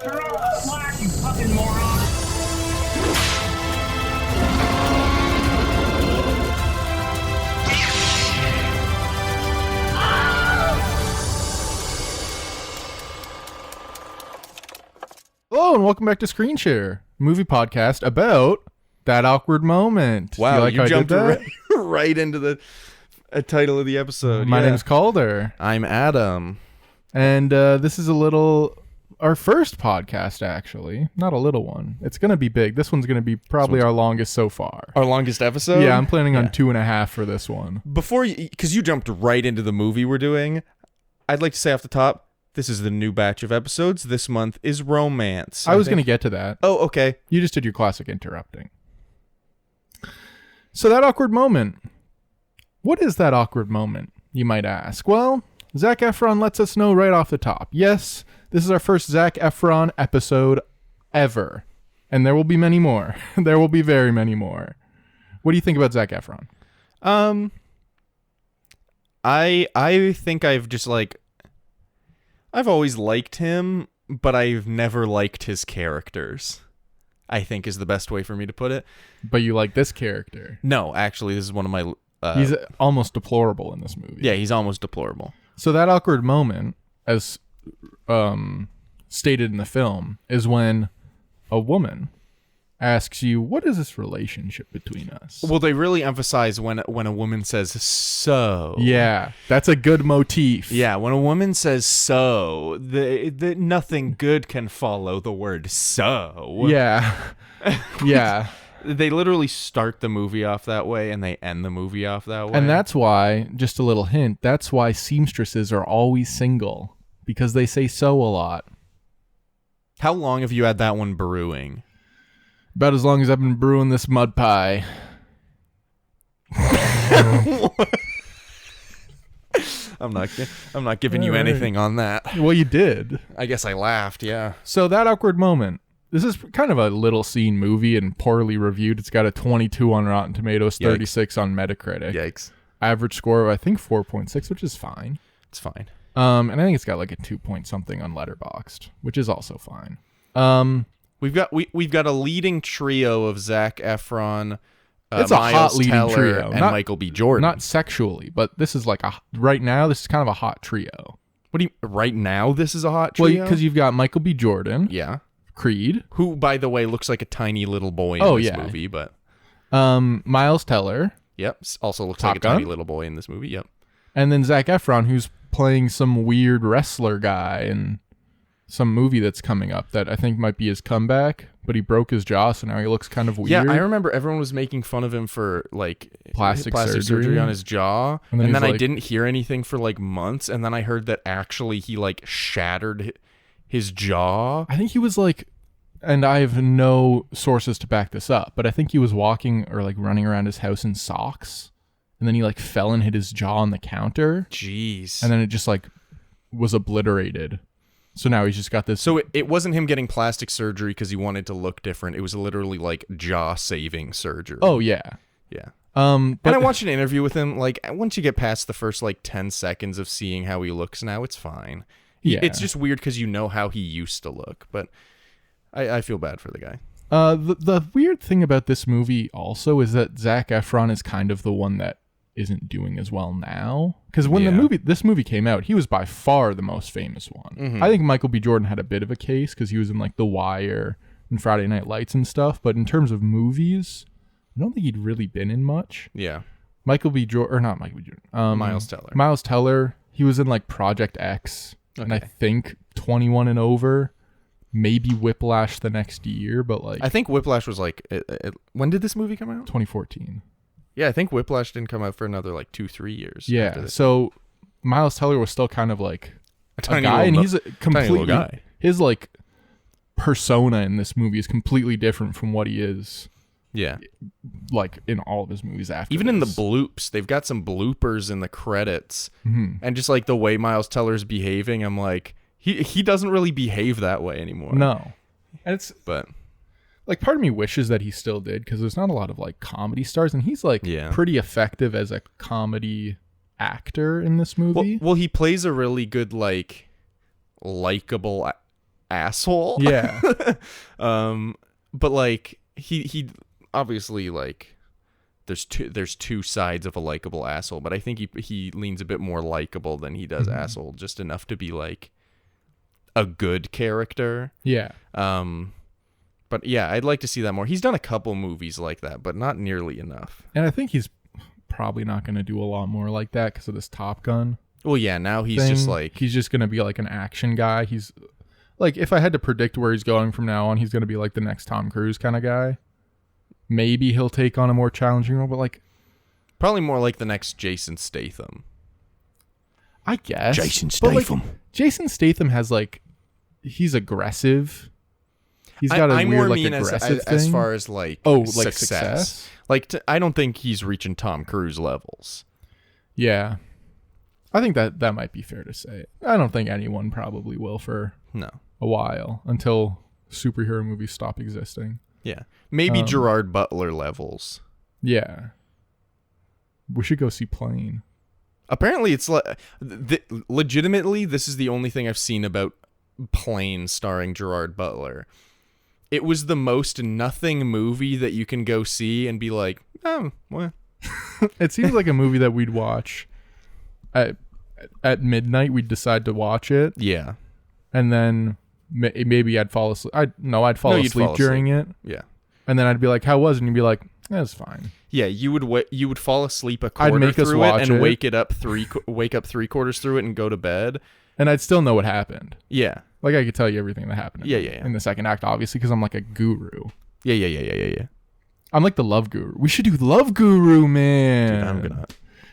Throw the slack, you fucking moron! Hello and welcome back to Screen Share, a movie podcast about that awkward moment. Wow, like you jumped that? right into the title of the episode. My name's Calder. I'm Adam. And this is our first podcast, actually. Not a little one. It's going to be big. This one's going to be probably our longest so far. Our longest episode? Yeah, I'm planning on 2.5 for this one. Before you, because you jumped right into the movie we're doing, I'd like to say off the top, this is the new batch of episodes. This month is romance. I was going to get to that. Oh, okay. You just did your classic interrupting. So that awkward moment. What is that awkward moment, you might ask? Well, Zac Efron lets us know right off the top. Yes, this is our first Zac Efron episode ever. And there will be many more. There will be very many more. What do you think about Zac Efron? I think I've always liked him, but I've never liked his characters, I think is the best way for me to put it. But you like this character. No, actually, this is one of my... he's almost deplorable in this movie. Yeah, he's almost deplorable. So that awkward moment, as stated in the film, is when a woman asks you, what is this relationship between us? Well, they really emphasize when a woman says so. Yeah, that's a good motif. Yeah, when a woman says so, the nothing good can follow the word so. Yeah. Yeah. They literally start the movie off that way and they end the movie off that way. And that's why, just a little hint, that's why seamstresses are always single, because they say so a lot. How long have you had that one brewing? About as long as I've been brewing this mud pie. I'm not giving you anything on that. Well, you did. I guess I laughed, yeah. So that awkward moment. This is kind of a little seen movie and poorly reviewed. It's got a 22 on Rotten Tomatoes, 36 on Metacritic. Yikes. Average score of, I think, 4.6, which is fine. It's fine. And I think it's got like a 2 point something on Letterboxd, which is also fine. We've got a leading trio of Zac Efron, it's a Miles hot leading Teller, trio. and Not- Michael B. Jordan. Not sexually, but this is like right now, this is kind of a hot trio. What do you... Right now, this is a hot trio? Well, because you've got Michael B. Jordan. Yeah. Creed. Who, by the way, looks like a tiny little boy in this movie, but... Miles Teller. Yep. Also looks Top like a Gun? tiny little boy in this movie, yep. And then Zac Efron, who's playing some weird wrestler guy in some movie that's coming up that I think might be his comeback, but he broke his jaw, so now he looks kind of weird. Yeah, I remember everyone was making fun of him for like Plastic surgery on his jaw, And and then then I like- didn't hear anything for like months, and then I heard that actually he like shattered his jaw. I think he was like, and I have no sources to back this up, but I think he was walking or like running around his house in socks, and then he like fell and hit his jaw on the counter, Jeez. and then it just like was obliterated. So now he's just got this. So it wasn't him getting plastic surgery because he wanted to look different. It was literally like jaw-saving surgery. Oh yeah. Yeah. But And I watched an interview with him. Like, once you get past the first like 10 seconds of seeing how he looks now, it's fine. Yeah. It's just weird because you know how he used to look. But I feel bad for the guy. The weird thing about this movie also is that Zac Efron is kind of the one that isn't doing as well now, because when this movie came out, he was by far the most famous one. Mm-hmm. I think Michael B. Jordan had a bit of a case because he was in like The Wire and Friday Night Lights and stuff, but in terms of movies, I don't think he'd really been in much. Yeah. Michael B. Jordan, or not Michael B. Jordan, Miles Teller. Miles Teller, he was in like Project X, and I Okay. think 21 and Over, maybe Whiplash the next year, but like I think Whiplash was like... when did this movie come out? 2014. Yeah, I think Whiplash didn't come out for another like 2-3 years. after Yeah, this. so Miles Teller was still kind of like a tiny guy, and little he's a completely little guy. His like persona in this movie is completely different from what he is Yeah. like in all of his movies after. Even in the this. bloops, they've got some bloopers in the credits. Mhm. And just like the way Miles Teller's behaving, I'm like, he doesn't really behave that way anymore. No, and it's But like part of me wishes that he still did, because there's not a lot of like comedy stars, and he's like Yeah. pretty effective as a comedy actor in this movie. well, he plays a really good like likable asshole. Yeah. But like he obviously like there's two sides of a likable asshole, but I think he leans a bit more likable than he does asshole, just enough to be like a good character. Yeah. But yeah, I'd like to see that more. He's done a couple movies like that, but not nearly enough. And I think he's probably not going to do a lot more like that because of this Top Gun. Well, yeah, now he's thing. just like... He's just going to be like an action guy. He's like, if I had to predict where he's going from now on, he's going to be like the next Tom Cruise kind of guy. Maybe he'll take on a more challenging role, but like... Probably more like the next Jason Statham. I guess. Jason But, Statham. like, Jason Statham has like... He's aggressive. He's got a weird, like, aggressive thing. As far as like, like success. Like, I don't think he's reaching Tom Cruise levels. Yeah. I think that might be fair to say. I don't think anyone probably will for a while until superhero movies stop existing. Yeah. Maybe Gerard Butler levels. Yeah. We should go see Plane. Apparently, it's legitimately, this is the only thing I've seen about Plane starring Gerard Butler. It was the most nothing movie that you can go see and be like, oh, well. It seems like a movie that we'd watch at midnight. We'd decide to watch it. Yeah. And then maybe I'd fall asleep. I'd fall asleep during it. Yeah. And then I'd be like, how was it? And you'd be like, that's fine. Yeah, you would fall asleep a quarter through it and wake up 3/4 through it and go to bed. And I'd still know what happened. Yeah. Like, I could tell you everything that happened in the second act, obviously, because I'm like a guru. Yeah. I'm like the love guru. We should do Love Guru, man. Dude, I'm gonna.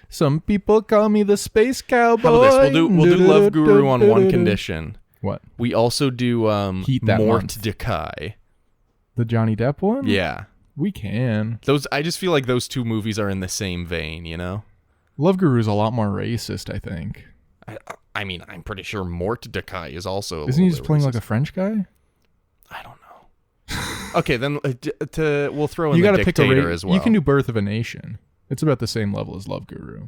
Some people call me the space cowboy. How about this? We'll do Love Guru on one condition. What? We also do Heat that Mort month. Decay. The Johnny Depp one? Yeah. We can. I just feel like those two movies are in the same vein, you know? Love Guru is a lot more racist, I think. I mean, I'm pretty sure Mort Decay is also. Isn't he just playing like a French guy? I don't know. Okay, then we'll throw in you the gotta Dictator pick as well. You can do Birth of a Nation. It's about the same level as Love Guru.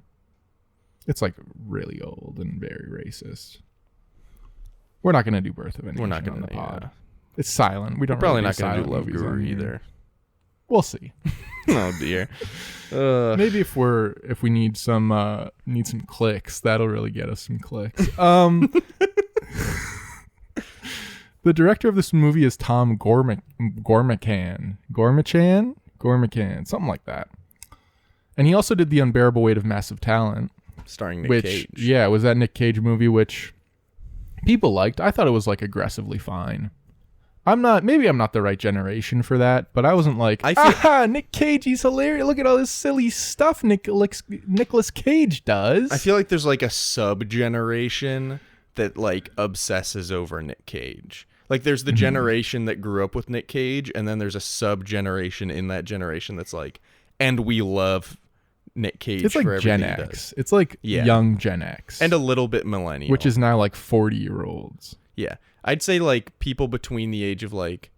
It's like really old and very racist. We're not gonna do Birth of a Nation. We're not gonna on the pod. Yeah. It's silent. We don't. We're probably really not gonna do Love movies Guru on here. either. We'll see. Oh dear. Maybe if we need some clicks, that'll really get us some clicks. The director of this movie is Tom Gormican, something like that. And he also did The Unbearable Weight of Massive Talent, starring Nick Cage. Yeah, was that Nick Cage movie which people liked. I thought it was like aggressively fine. Maybe I'm not the right generation for that, but I wasn't like, Nick Cage, he's hilarious. Look at all this silly stuff Nicolas Cage does. I feel like there's like a sub-generation that like obsesses over Nick Cage. Like there's the generation that grew up with Nick Cage, and then there's a sub-generation in that generation that's like, and we love Nick Cage. It's like for Gen everything X. he does. It's like young Gen X. And a little bit millennial. Which is now like 40-year-olds. Yeah. I'd say like people between the age of like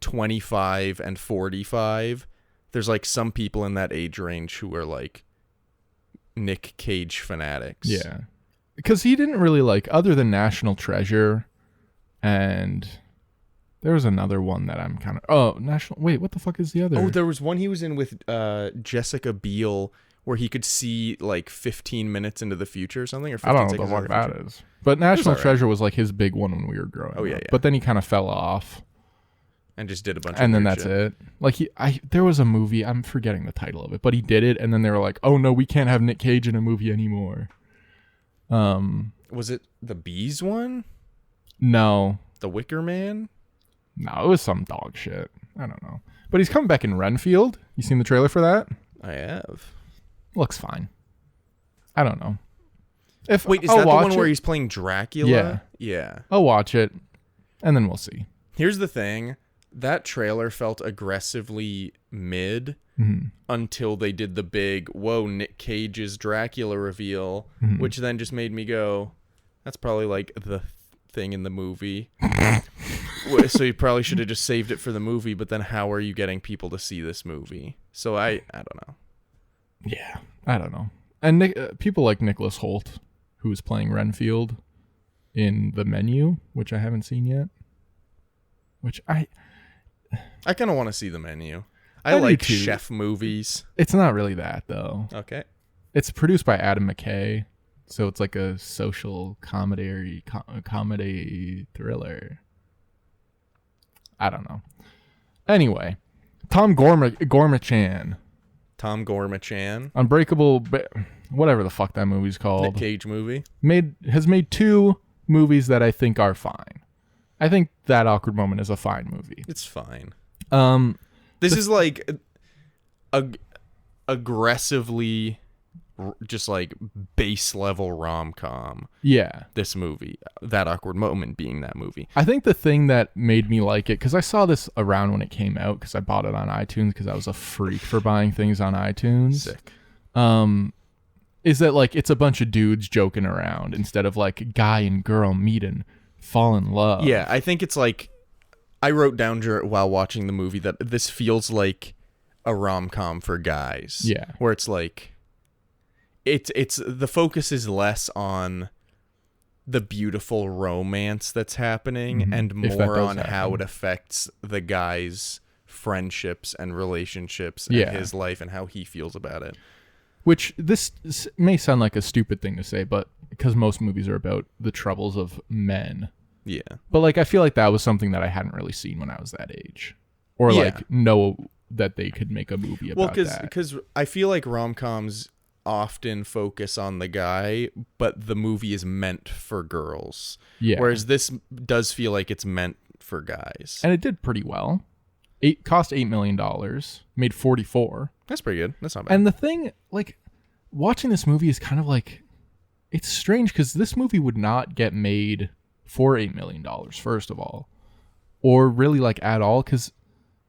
25 and 45. There's like some people in that age range who are like Nick Cage fanatics. Yeah. Because he didn't really like, other than National Treasure, and there was another one that I'm kind of... Wait, what the fuck is the other? Oh, there was one he was in with Jessica Biel where he could see like 15 minutes into the future or something. Or 15 I don't know seconds what the fuck into the that future. is. But National right. Treasure was like his big one when we were growing up. Yeah. But then he kind of fell off. And just did a bunch of and then weird that's shit. it. Like there was a movie, I'm forgetting the title of it, but he did it, and then they were like, oh no, we can't have Nick Cage in a movie anymore. Was it the Bees one? No. The Wicker Man? No, it was some dog shit. I don't know. But he's coming back in Renfield. You seen the trailer for that? I have. Looks fine. I don't know. Wait, is that the one where he's playing Dracula? Yeah. Yeah. I'll watch it, and then we'll see. Here's the thing. That trailer felt aggressively mid until they did the big, whoa, Nick Cage's Dracula reveal, which then just made me go, that's probably like the thing in the movie. So you probably should have just saved it for the movie, but then how are you getting people to see this movie? So I don't know. Yeah, I don't know. And people like Nicholas Hoult, who is playing Renfield in The Menu, which I haven't seen yet. which I kind of want to see the menu. I I do like too. chef movies. It's not really that though. Okay. It's produced by Adam McKay, so it's like a social comedy thriller. I don't know. Anyway, Tom Gormachan, Tom Gormachan. Unbreakable, whatever the fuck that movie's Nick called, Cage movie. has made 2 movies that I think are fine. I think That Awkward Moment is a fine movie. It's fine. Um, This is like aggressively just like base level rom-com. yeah. This movie, That Awkward Moment being that movie. I think the thing that made me like it, because I saw this around when it came out, because I bought it on iTunes, because I was a freak for buying things on iTunes. Sick. Is that like it's a bunch of dudes joking around instead of like guy and girl meet and fall in love. Yeah, I think it's like I wrote down while watching the movie that this feels like a rom-com for guys. Yeah. Where it's like it's the focus is less on the beautiful romance that's happening and If that more does on how happen. it affects the guy's friendships and relationships Yeah. and his life and how he feels about it. Which this may sound like a stupid thing to say, but because most movies are about the troubles of men. Yeah. But like I feel like that was something that I hadn't really seen when I was that age, or Yeah. like know that they could make a movie about that. Because I feel like rom-coms often focus on the guy, but the movie is meant for girls. Yeah. Whereas this does feel like it's meant for guys. And it did pretty well. Cost $8 million, made 44. That's pretty good. That's not bad. And the thing, like, watching this movie is kind of like, it's strange because this movie would not get made for $8 million, first of all, or really like at all, because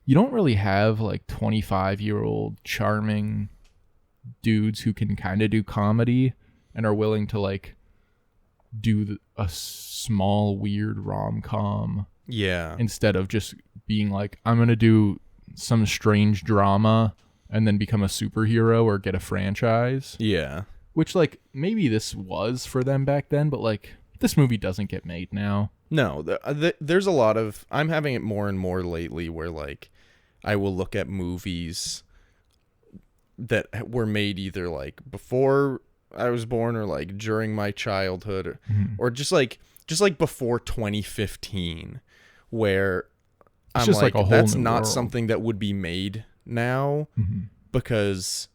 you don't really have like 25-year-old charming dudes who can kind of do comedy and are willing to like do a small weird rom-com yeah. instead of just being like, I'm gonna do some strange drama and then become a superhero or get a franchise, Yeah. which like maybe this was for them back then, but like this movie doesn't get made now. No, there's a lot of... I'm having it more and more lately where, like, I will look at movies that were made either, like, before I was born or, like, during my childhood or just like before 2015, where It's I'm just like, like a whole that's new not world. something that would be made now because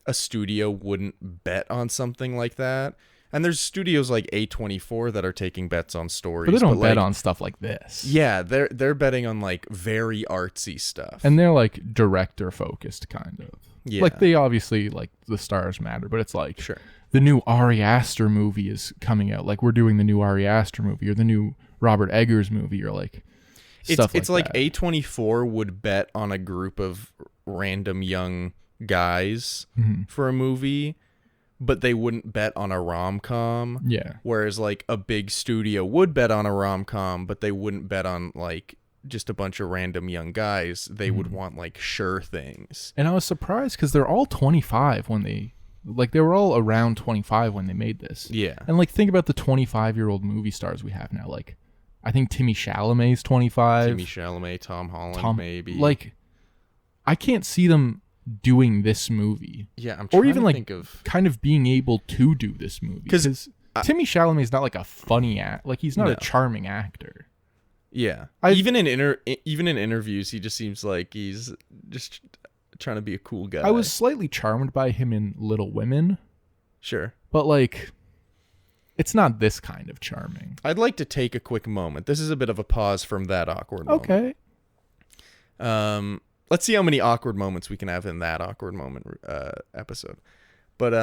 a studio wouldn't bet on something like that. And there's studios like A24 that are taking bets on stories. But they don't bet like, on stuff like this. Yeah, they're betting on like very artsy stuff. And they're like director focused kind of. Yeah. Like they obviously like the stars matter, but it's like Sure. the new Ari Aster movie is coming out. Like we're doing the new Ari Aster movie or the new Robert Eggers movie or like stuff It's like like that. A24 would bet on a group of random young guys for a movie, but they wouldn't bet on a rom-com. Yeah. Whereas like a big studio would bet on a rom-com, but they wouldn't bet on like just a bunch of random young guys. They would want like sure things. And I was surprised because they're all 25 when they were all around 25 when they made this. Yeah. And like think about the 25-year-old movie stars we have now. Like I think Timmy Chalamet's 25. Timmy Chalamet, Tom Holland, maybe. Like I can't see them doing this movie. Yeah, I'm trying Or even to like think of... kind of being able to do this movie. 'Cause Timmy Chalamet is not like a funny act. Like he's not No. a charming actor. Yeah. I've- Even in interviews, he just seems like he's just trying to be a cool guy. I was slightly charmed by him in Little Women, Sure. but like it's not this kind of charming. I'd like to take a quick moment. This is a bit of a pause from that awkward moment. Okay. Let's see how many awkward moments we can have in that awkward moment episode. But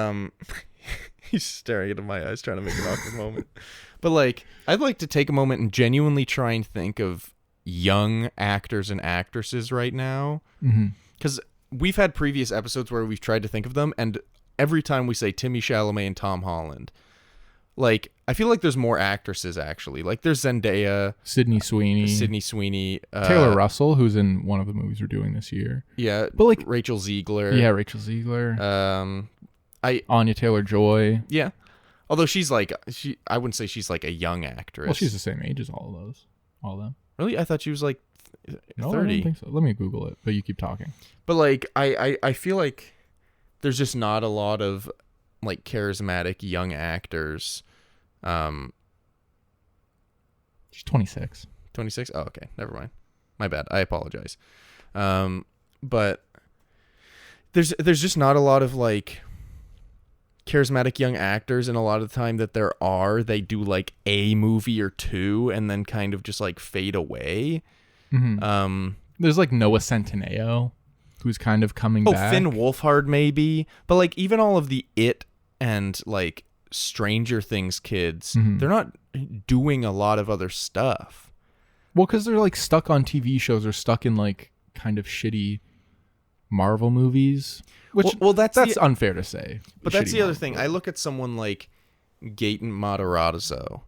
he's staring into my eyes trying to make an awkward moment. But like I'd like to take a moment and genuinely try and think of young actors and actresses right now. Cuz we've had previous episodes where we've tried to think of them, and every time we say Timmy Chalamet and Tom Holland, like I feel like there's more actresses actually. Like there's Zendaya, Sydney Sweeney, Taylor Russell, who's in one of the movies we're doing this year. Yeah, But like Rachel Ziegler. yeah, Rachel Ziegler, Anya Taylor-Joy. Yeah. Although she's like I wouldn't say she's like a young actress. Well, she's the same age as all of them. Really? I thought she was like No, 30. I don't think so. Let me Google it, but you keep talking. But like I feel like there's just not a lot of like charismatic young actors. She's 26. 26? Oh, okay. Never mind. My bad. I apologize. But there's just not a lot of like charismatic young actors, and a lot of the time that there are, they do like a movie or two and then kind of just like fade away. Mm-hmm. There's like Noah Centineo, who's kind of coming back. Finn Wolfhard maybe, but like even all of the It and like Stranger Things kids, they're not doing a lot of other stuff. Well, because they're like stuck on TV shows or stuck in like kind of shitty Marvel movies. Which that's unfair to say. But that's the other thing. I look at someone like Gaten Matarazzo,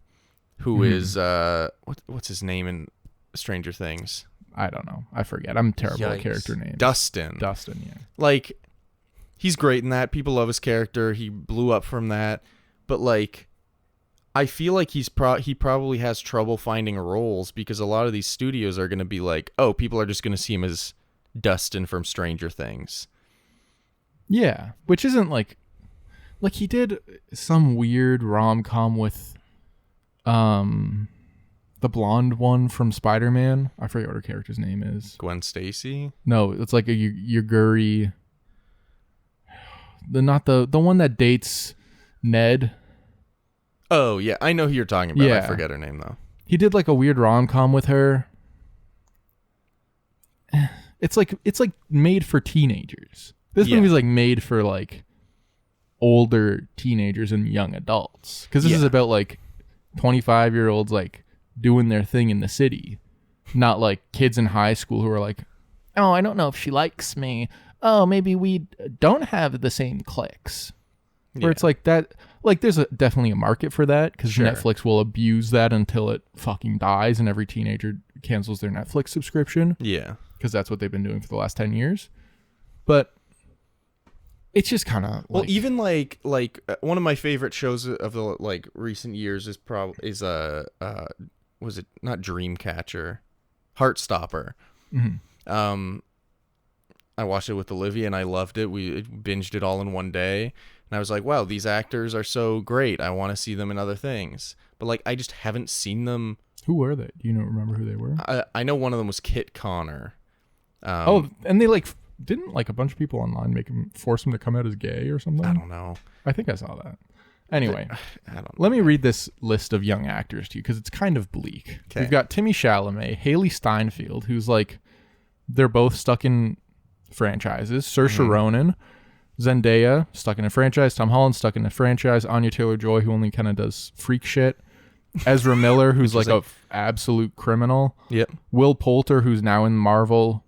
who is what's his name in Stranger Things? I don't know. I forget. I'm terrible at character names. Dustin, yeah. Like, he's great in that. People love his character. He blew up from that. But like, I feel like he probably has trouble finding roles because a lot of these studios are going to be like, oh, people are just going to see him as Dustin from Stranger Things. Yeah, which isn't like he did some weird rom-com with the blonde one from Spider-Man. I forget what her character's name is. Gwen Stacy? No, it's like a Yuguri. The one that dates Ned. Oh, yeah, I know who you're talking about. Yeah. I forget her name though. He did like a weird rom-com with her. It's like made for teenagers. This movie's like made for like older teenagers and young adults, because this is about like 25-year-olds like doing their thing in the city, not like kids in high school who are like, oh, I don't know if she likes me. Oh, maybe we don't have the same clicks. Where it's like that, like there's definitely a market for that, because Netflix will abuse that until it fucking dies and every teenager cancels their Netflix subscription. Yeah. Because that's what they've been doing for the last 10 years. But it's just kind of well, even like one of my favorite shows of the like recent years is was it not Dreamcatcher, Heartstopper. Mm-hmm. I watched it with Olivia and I loved it. We binged it all in one day, and I was like, wow, these actors are so great. I want to see them in other things, but like I just haven't seen them. Who were they? Do you remember who they were? I know one of them was Kit Connor. And they like didn't like a bunch of people online force him to come out as gay or something? I don't know. I think I saw that. Anyway, I don't know. Let me read this list of young actors to you because it's kind of bleak. Okay. We've got Timmy Chalamet, Haley Steinfeld, who's like, they're both stuck in franchises. Saoirse Ronan, Zendaya, stuck in a franchise. Tom Holland, stuck in a franchise. Anya Taylor-Joy, who only kind of does freak shit. Ezra Miller, who's like a absolute criminal. Yep. Will Poulter, who's now in Marvel.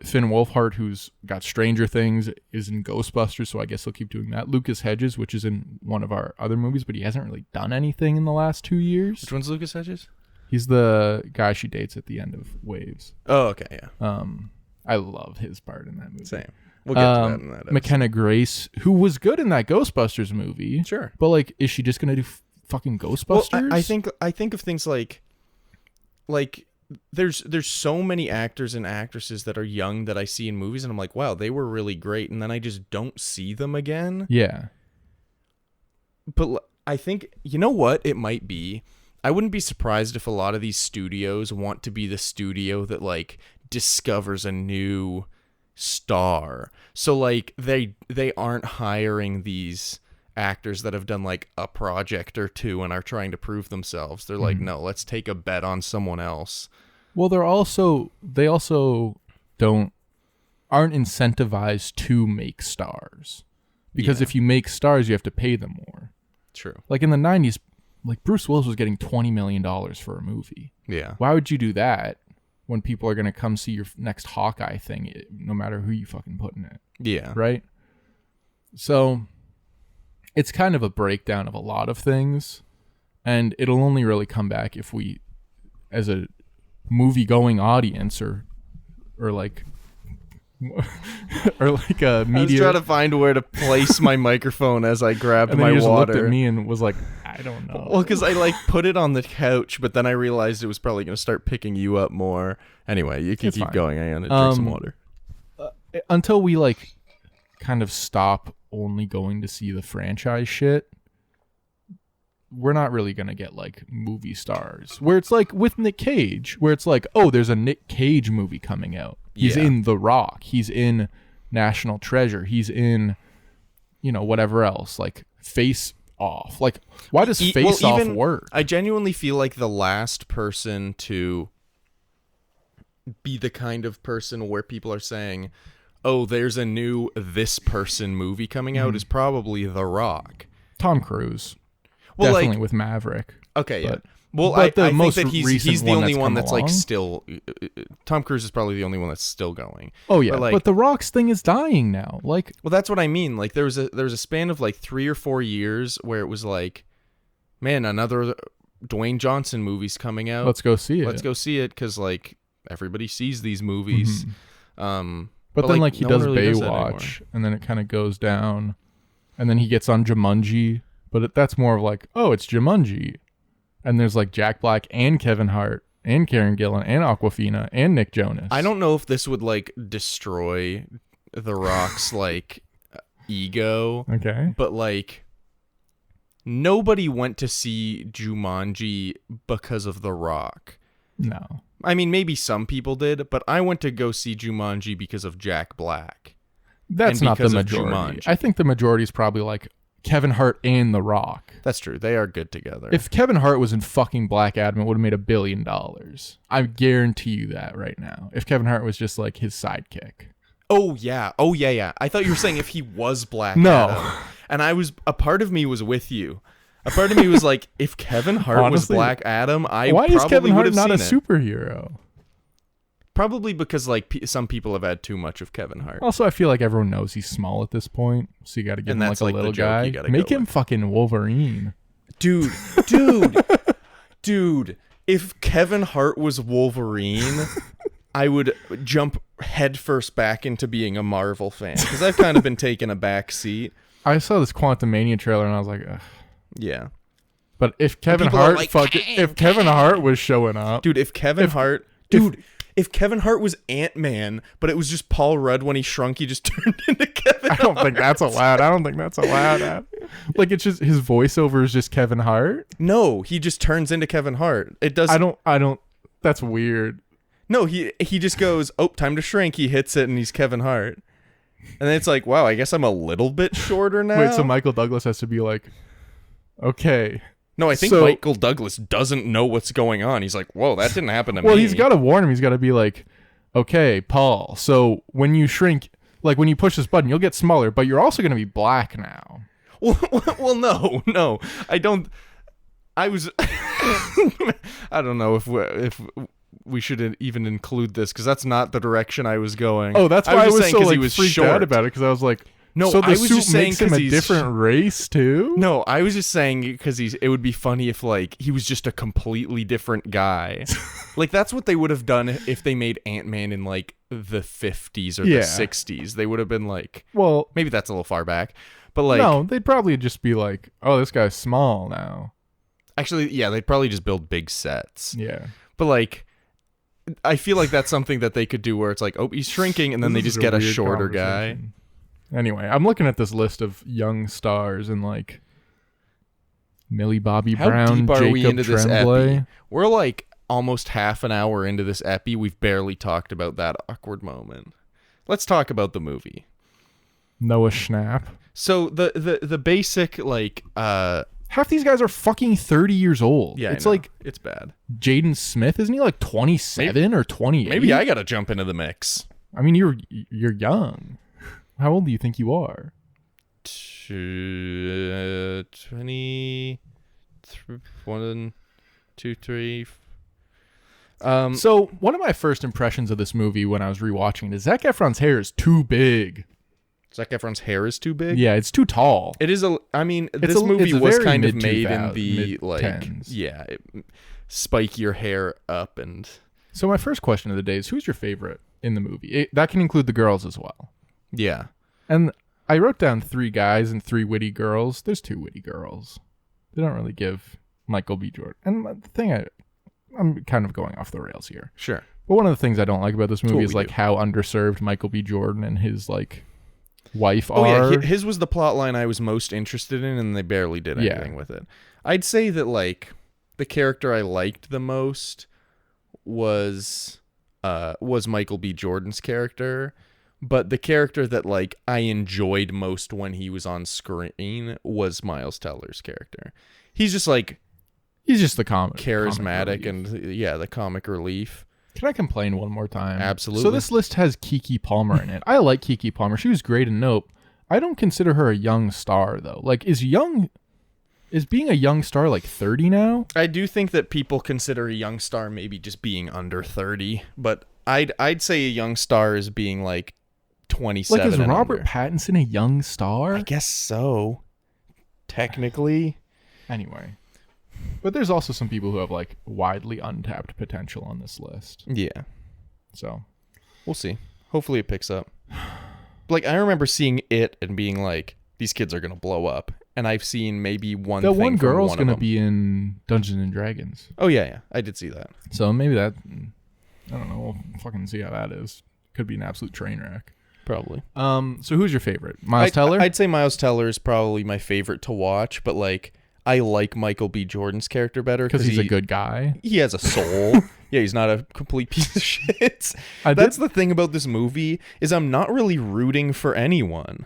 Finn Wolfhard, who's got Stranger Things, is in Ghostbusters, so I guess he'll keep doing that. Lucas Hedges, which is in one of our other movies, but he hasn't really done anything in the last 2 years. Which one's Lucas Hedges? He's the guy she dates at the end of Waves. Oh, okay, yeah. I love his part in that movie. Same. We'll get to that in that episode. McKenna Grace, who was good in that Ghostbusters movie. Sure. But like, is she just gonna do fucking Ghostbusters? Well, I think of things like there's so many actors and actresses that are young that I see in movies and I'm like, wow, they were really great, and then I just don't see them again. Yeah. But I think, you know what it might be? I wouldn't be surprised if a lot of these studios want to be the studio that like discovers a new star. So like they aren't hiring these actors that have done like a project or two and are trying to prove themselves. They're like, no, let's take a bet on someone else. Well, they also aren't incentivized to make stars, because if you make stars, you have to pay them more. True. Like in the 90s, like Bruce Willis was getting $20 million for a movie. Yeah. Why would you do that when people are going to come see your next Hawkeye thing, no matter who you fucking put in it? Yeah. Right? So it's kind of a breakdown of a lot of things, and it'll only really come back if we, as a movie-going audience or like or like a I was meteor. trying to find where to place my microphone as I grabbed and then my he just water. looked at me and was like, I don't know. Well, because I like put it on the couch, but then I realized it was probably going to start picking you up more. Anyway, you can It's keep fine. going. I'm going to drink some water. Until we like kind of stop only going to see the franchise shit, we're not really going to get like movie stars where it's like with Nick Cage, where it's like, oh, there's a Nick Cage movie coming out. He's in The Rock. He's in National Treasure. He's in, whatever else, like Face Off. Like, why does Face Off work? I genuinely feel like the last person to be the kind of person where people are saying, oh, there's a new this person movie coming out is probably The Rock. Tom Cruise. Well, definitely with Maverick. Okay, but, yeah. Well, but the I think most that he's recent the only one come that's along. like still. Tom Cruise is probably the only one that's still going. Oh yeah, but, but The Rock's thing is dying now. Like, well, that's what I mean. Like there was a span of like 3 or 4 years where it was like, man, another Dwayne Johnson movie's coming out. let's go see it. Let's go see it because like everybody sees these movies. But then like he no does one really does that Baywatch, and then it kind of goes down, and then he gets on Jumanji. But that's more of like, oh, it's Jumanji. And there's like Jack Black and Kevin Hart and Karen Gillan and Awkwafina and Nick Jonas. I don't know if this would like destroy The Rock's like ego. Okay. But like nobody went to see Jumanji because of The Rock. No. I mean, maybe some people did, but I went to go see Jumanji because of Jack Black. That's And not the because of majority. Jumanji. I think the majority is probably like Kevin Hart and The Rock. That's true. They are good together. If Kevin Hart was in fucking Black Adam, it would have made $1 billion. I guarantee you that right now. If Kevin Hart was just like his sidekick. Oh yeah. I thought you were saying if he was Black No. Adam. And a part of me was with you. A part of me was like, if Kevin Hart Honestly, was Black Adam, why probably is Kevin would Hart have not a seen it. superhero? Probably because like some people have had too much of Kevin Hart. Also, I feel like everyone knows he's small at this point, so you got to give And him that's, like a like, the little joke you guy. gotta Make go him with. fucking Wolverine. Dude. If Kevin Hart was Wolverine, I would jump headfirst back into being a Marvel fan because I've kind of been taking a back seat. I saw this Quantumania trailer and I was like, ugh. Yeah. But if Kevin people are Hart, like, if Kevin Hart was showing up, Dude, if Kevin Hart was Ant-Man, but it was just Paul Rudd when he shrunk, he just turned into Kevin I don't think that's allowed. Like it's just his voiceover is just Kevin Hart. No, he just turns into Kevin Hart. It does. I don't. That's weird. No, he just goes, oh, time to shrink. He hits it and he's Kevin Hart. And then it's like, wow, I guess I'm a little bit shorter now. Wait, so Michael Douglas has to be like, okay. No, I think So- Michael Douglas doesn't know what's going on. He's like, whoa, that didn't happen to me. Well, he's got to warn him. He's got to be like, okay, Paul. So when you shrink, like when you push this button, you'll get smaller, but you're also going to be black now. Well, no, I don't. I was. I don't know if we should even include this because that's not the direction I was going. Oh, that's why I was saying so 'cause like he was freaked short out about it because I was like, No, so the I was suit just saying makes him 'cause a he's different race too. No, I was just saying because it would be funny if like he was just a completely different guy. Like that's what they would have done if they made Ant-Man in like the 50s or Yeah. the 60s. They would have been like, Well, maybe that's a little far back, but like no, they'd probably just be like, oh, this guy's small now. actually, yeah, they'd probably just build big sets. Yeah. But like I feel like that's something that they could do where it's like, oh, he's shrinking, and then This they is just get a weird shorter guy. conversation. Anyway, I'm looking at this list of young stars Millie Bobby How Brown, deep are Jacob we into this Tremblay. epi? We're like almost half an hour into this epi. We've barely talked about that awkward moment. Let's talk about the movie. Noah Schnapp. So the basic like Half these guys are fucking 30 years old. yeah, It's I know. like it's bad. Jaden Smith, isn't he like 27 or 28? Maybe I gotta jump into the mix. I mean, you're young. How old do you think you are? 20, 1, 2, 3. So one of my first impressions of this movie when I was rewatching it is Zac Efron's hair is too big. Zac Efron's hair is too big. Yeah, it's too tall. It is a. I mean, It's this a- movie it's was very kind of made in mid-2000s, the like, mid-tens. spike your hair up and. So my first question of the day is, who's your favorite in the movie. That can include the girls as well. Yeah. And I wrote down 3 guys and 3 witty girls. There's 2 witty girls. They don't really give Michael B. Jordan. And the thing I'm kind of going off the rails here. Sure. But one of the things I don't like about this movie is like do. how underserved Michael B. Jordan and his like wife Oh are. yeah, his was the plot line I was most interested in, and they barely did anything with it. I'd say that like the character I liked the most was Michael B. Jordan's character, but the character that like I enjoyed most when he was on screen was Miles Teller's character. He's just like He's the charismatic comic and the comic relief. Can I complain one more time? Absolutely. So this list has Keke Palmer in it. I like Keke Palmer. She was great in Nope. I don't consider her a young star though. Like is being a young star like 30 now? I do think that people consider a young star maybe just being under 30, but I'd say a young star is being like 27. Like is and Robert under. Pattinson a young star? I guess so. Technically. Anyway. But there's also some people who have like widely untapped potential on this list. Yeah. So we'll see. Hopefully it picks up. Like I remember seeing it and being like, these kids are gonna blow up. And I've seen maybe one thing. That one girl's going to be in Dungeons and Dragons. Oh, yeah. I did see that. So maybe that, I don't know. We'll fucking see how that is. Could be an absolute train wreck. Probably. So who's your favorite? Miles Teller? I'd say Miles Teller is probably my favorite to watch, but like I like Michael B. Jordan's character better because he's a good guy. He has a soul. Yeah, he's not a complete piece of shit. That's the thing about this movie is I'm not really rooting for anyone.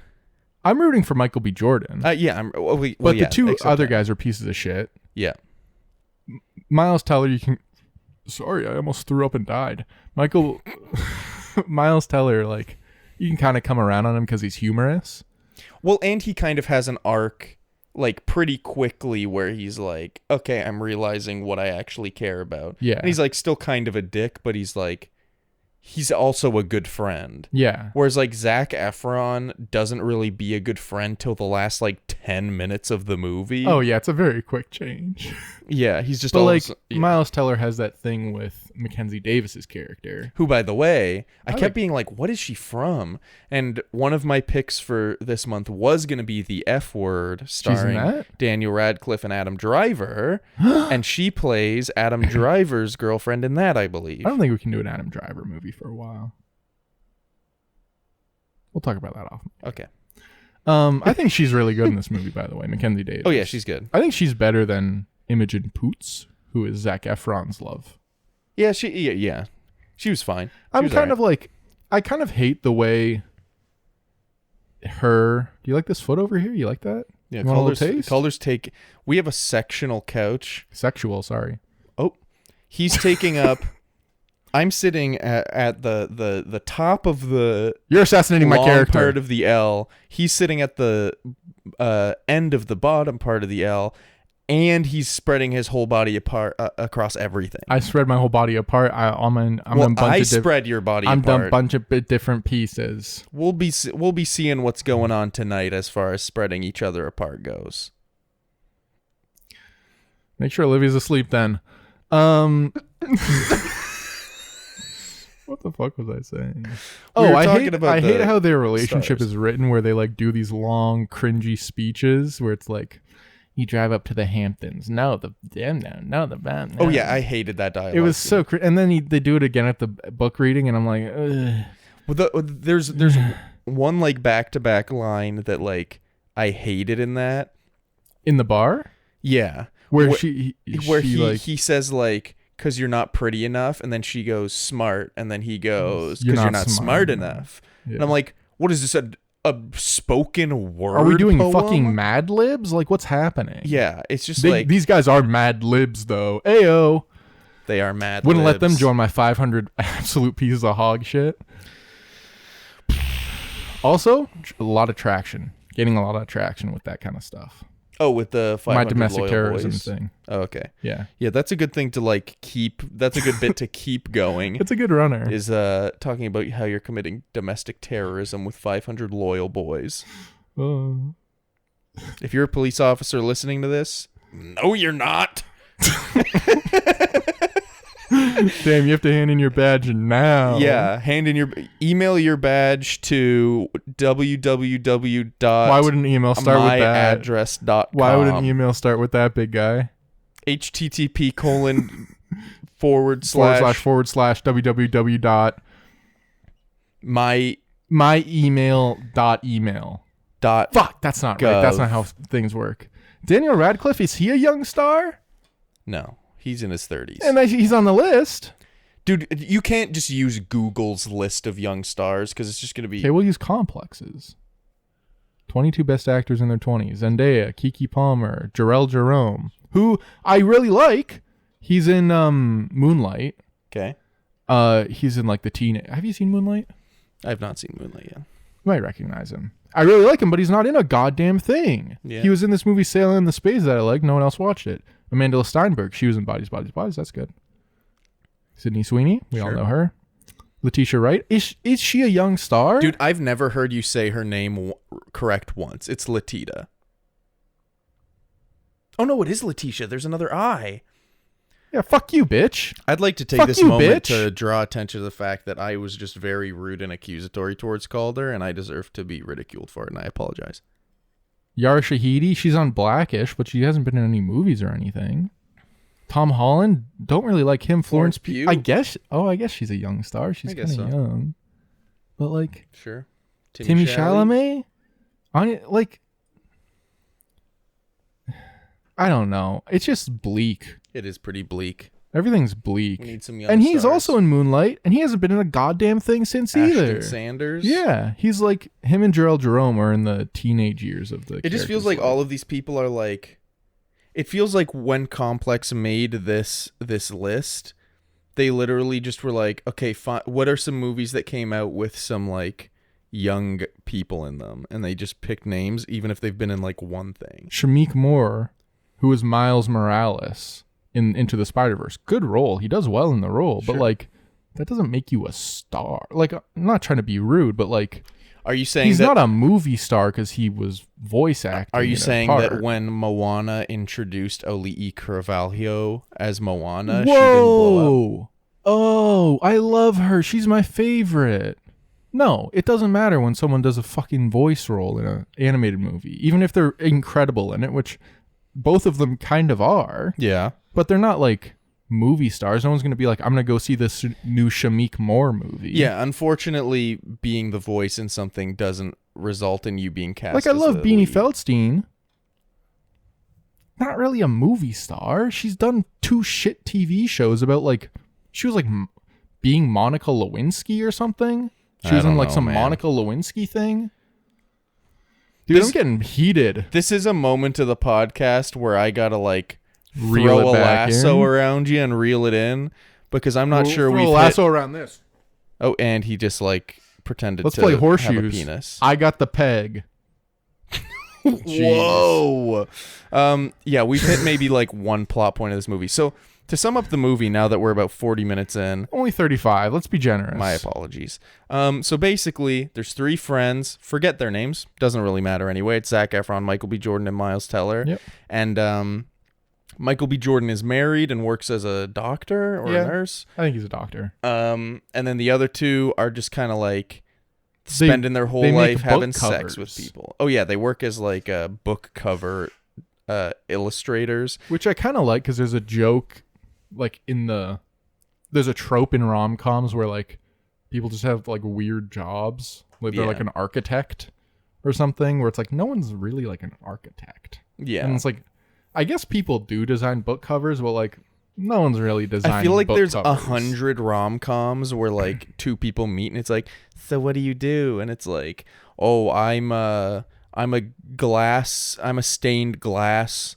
I'm rooting for Michael B. Jordan. Yeah, but the 2 other guys are pieces of shit. Yeah. Miles Teller, you can... Sorry, I almost threw up and died. Miles Teller, like, you can kind of come around on him because he's humorous. Well, and he kind of has an arc, like, pretty quickly where he's like, okay, I'm realizing what I actually care about. Yeah. And he's, like, still kind of a dick, but he's, like... He's also a good friend. Yeah. Whereas like Zac Efron doesn't really be a good friend till the last like 10 minutes of the movie. Oh yeah, it's a very quick change. Yeah, he's just Miles Teller has that thing with Mackenzie Davis's character. Who, by the way, I kept being like, what is she from? And one of my picks for this month was going to be The F Word, starring Daniel Radcliffe and Adam Driver. And she plays Adam Driver's girlfriend in that, I believe. I don't think we can do an Adam Driver movie for a while. We'll talk about that off. Okay. I think she's really good in this movie, by the way, Mackenzie Davis. Oh yeah, she's good. I think she's better than Imogen Poots, who is Zac Efron's love. Yeah, she was fine. I kind of hate the way her... Do you like this foot over here? You like that? Yeah, Calder's take... We have a sectional couch. Sexual, sorry. Oh, he's taking up... I'm sitting at the top of the... You're assassinating my character. Part of the L. He's sitting at the end of the bottom part of the L, and he's spreading his whole body apart across everything. I spread my whole body apart. I spread your body apart. I'm a bunch of different pieces. We'll be seeing what's going on tonight as far as spreading each other apart goes. Make sure Olivia's asleep then. What the fuck was I saying? I hate how their relationship is written, where they like do these long, cringy speeches where it's like, "You drive up to the Hamptons, no the band." Oh yeah, I hated that dialogue. It was so and then they do it again at the book reading, and I'm like, ugh. Well, there's one like back-to-back line that like I hated in that. In the bar? Yeah, where he says like, because you're not pretty enough, and then she goes smart, and then he goes because you're not smart enough. Yeah. And I'm like, what is this, a spoken word? Are we doing poem? Fucking Mad Libs? Like, what's happening? Yeah, it's just like these guys are Mad Libs though. Ayo, they are Mad Wouldn't Libs. let them join my 500 absolute pieces of hog shit. Also, getting a lot of traction with that kind of stuff. Oh, with the 500 my domestic loyal terrorism boys. thing. Oh, okay. Yeah. Yeah, that's a good thing to like keep. That's a good bit to keep going. It's a good runner. Is talking about how you're committing domestic terrorism with 500 loyal boys. If you're a police officer listening to this, no, you're not. Damn, you have to hand in your badge now. Yeah, email your badge to www. Why would an email start with that? Myaddress.com. Why would an email start with that, big guy? http:// www dot my email. Fuck, that's not right. That's not how things work. Daniel Radcliffe, is he a young star? No, he's in his 30s. And he's on the list. Dude, you can't just use Google's list of young stars because it's just going to be... Okay, we'll use complexes. 22 best actors in their 20s. Zendaya, Keke Palmer, Jarrell Jerome, who I really like. He's in Moonlight. Okay. He's in like the teen... Have you seen Moonlight? I have not seen Moonlight yet. You might recognize him. I really like him, but he's not in a goddamn thing. Yeah. He was in this movie Sailing in the Space that I like. No one else watched it. Amanda Steinberg. She was in Bodies, Bodies, Bodies. That's good. Sydney Sweeney. We all know her. Letitia Wright. Is she a young star? Dude, I've never heard you say her name correct once. It's Latita. Oh, no, it is Letitia. There's another I. Yeah, fuck you, bitch. I'd like to take this moment to draw attention to the fact that I was just very rude and accusatory towards Calder, and I deserve to be ridiculed for it, and I apologize. Yara Shahidi, she's on Blackish, but she hasn't been in any movies or anything. Tom Holland, don't really like him. Florence Pugh. I guess she's a young star. She's kind of young. But like, sure. Timmy Chalamet? I don't know. It's just bleak. It is pretty bleak. Everything's bleak. We need some young And he's stars. also in Moonlight, and he hasn't been in a goddamn thing since either. Ashton Sanders? Yeah. He's like, him and Jarrell Jerome are in the teenage years of the It just feels like all of these people are like... It feels like when Complex made this list, they literally just were like, okay, fine, what are some movies that came out with some like young people in them? And they just picked names, even if they've been in like one thing. Shameik Moore, who is Miles Morales in Into the Spider-Verse. Good role. He does well in the role, but like, that doesn't make you a star. Like, I'm not trying to be rude, but like... Are you saying he's not a movie star because he was voice acting? Are you saying that when Moana introduced Olii Carvalho as Moana, she didn't blow up? Oh, I love her. She's my favorite. No, it doesn't matter when someone does a fucking voice role in an animated movie, even if they're incredible in it, which both of them kind of are. Yeah. But they're not like movie stars. No one's going to be like, I'm going to go see this new Shameik Moore movie. Yeah, unfortunately, being the voice in something doesn't result in you being cast. Like, I love Beanie lead. Feldstein. Not really a movie star. She's done 2 shit TV shows about like, she was like being Monica Lewinsky or something. She was in like some Monica Lewinsky thing. Dude, I'm getting heated. This is a moment of the podcast where I gotta like Reel throw it a back lasso in. around you and reel it in because I'm not sure Throw we've a lasso around this. Oh, and he just like pretended Let's to play have a horseshoes. penis. I got the peg. Whoa. Yeah, we've hit maybe like one plot point of this movie. So to sum up the movie, now that we're about 40 minutes in, Only 35. Let's be generous. my apologies. So basically, there's 3 friends. Forget their names. Doesn't really matter anyway. It's Zac Efron, Michael B. Jordan, and Miles Teller. Yep. And Michael B. Jordan is married and works as a doctor or a nurse. I think he's a doctor. And then the other 2 are just kind of like spending their whole they make life having book sex with covers. people. Oh yeah, they work as like book cover illustrators. Which I kind of like because there's a joke like there's a trope in rom-coms where like people just have like weird jobs. Like they're like an architect or something where it's like no one's really like an architect. Yeah. And it's like, I guess people do design book covers, but like no one's really designed I feel like book there's covers. 100 rom-coms where like 2 people meet and it's like, so what do you do? And it's like, oh, I'm a stained glass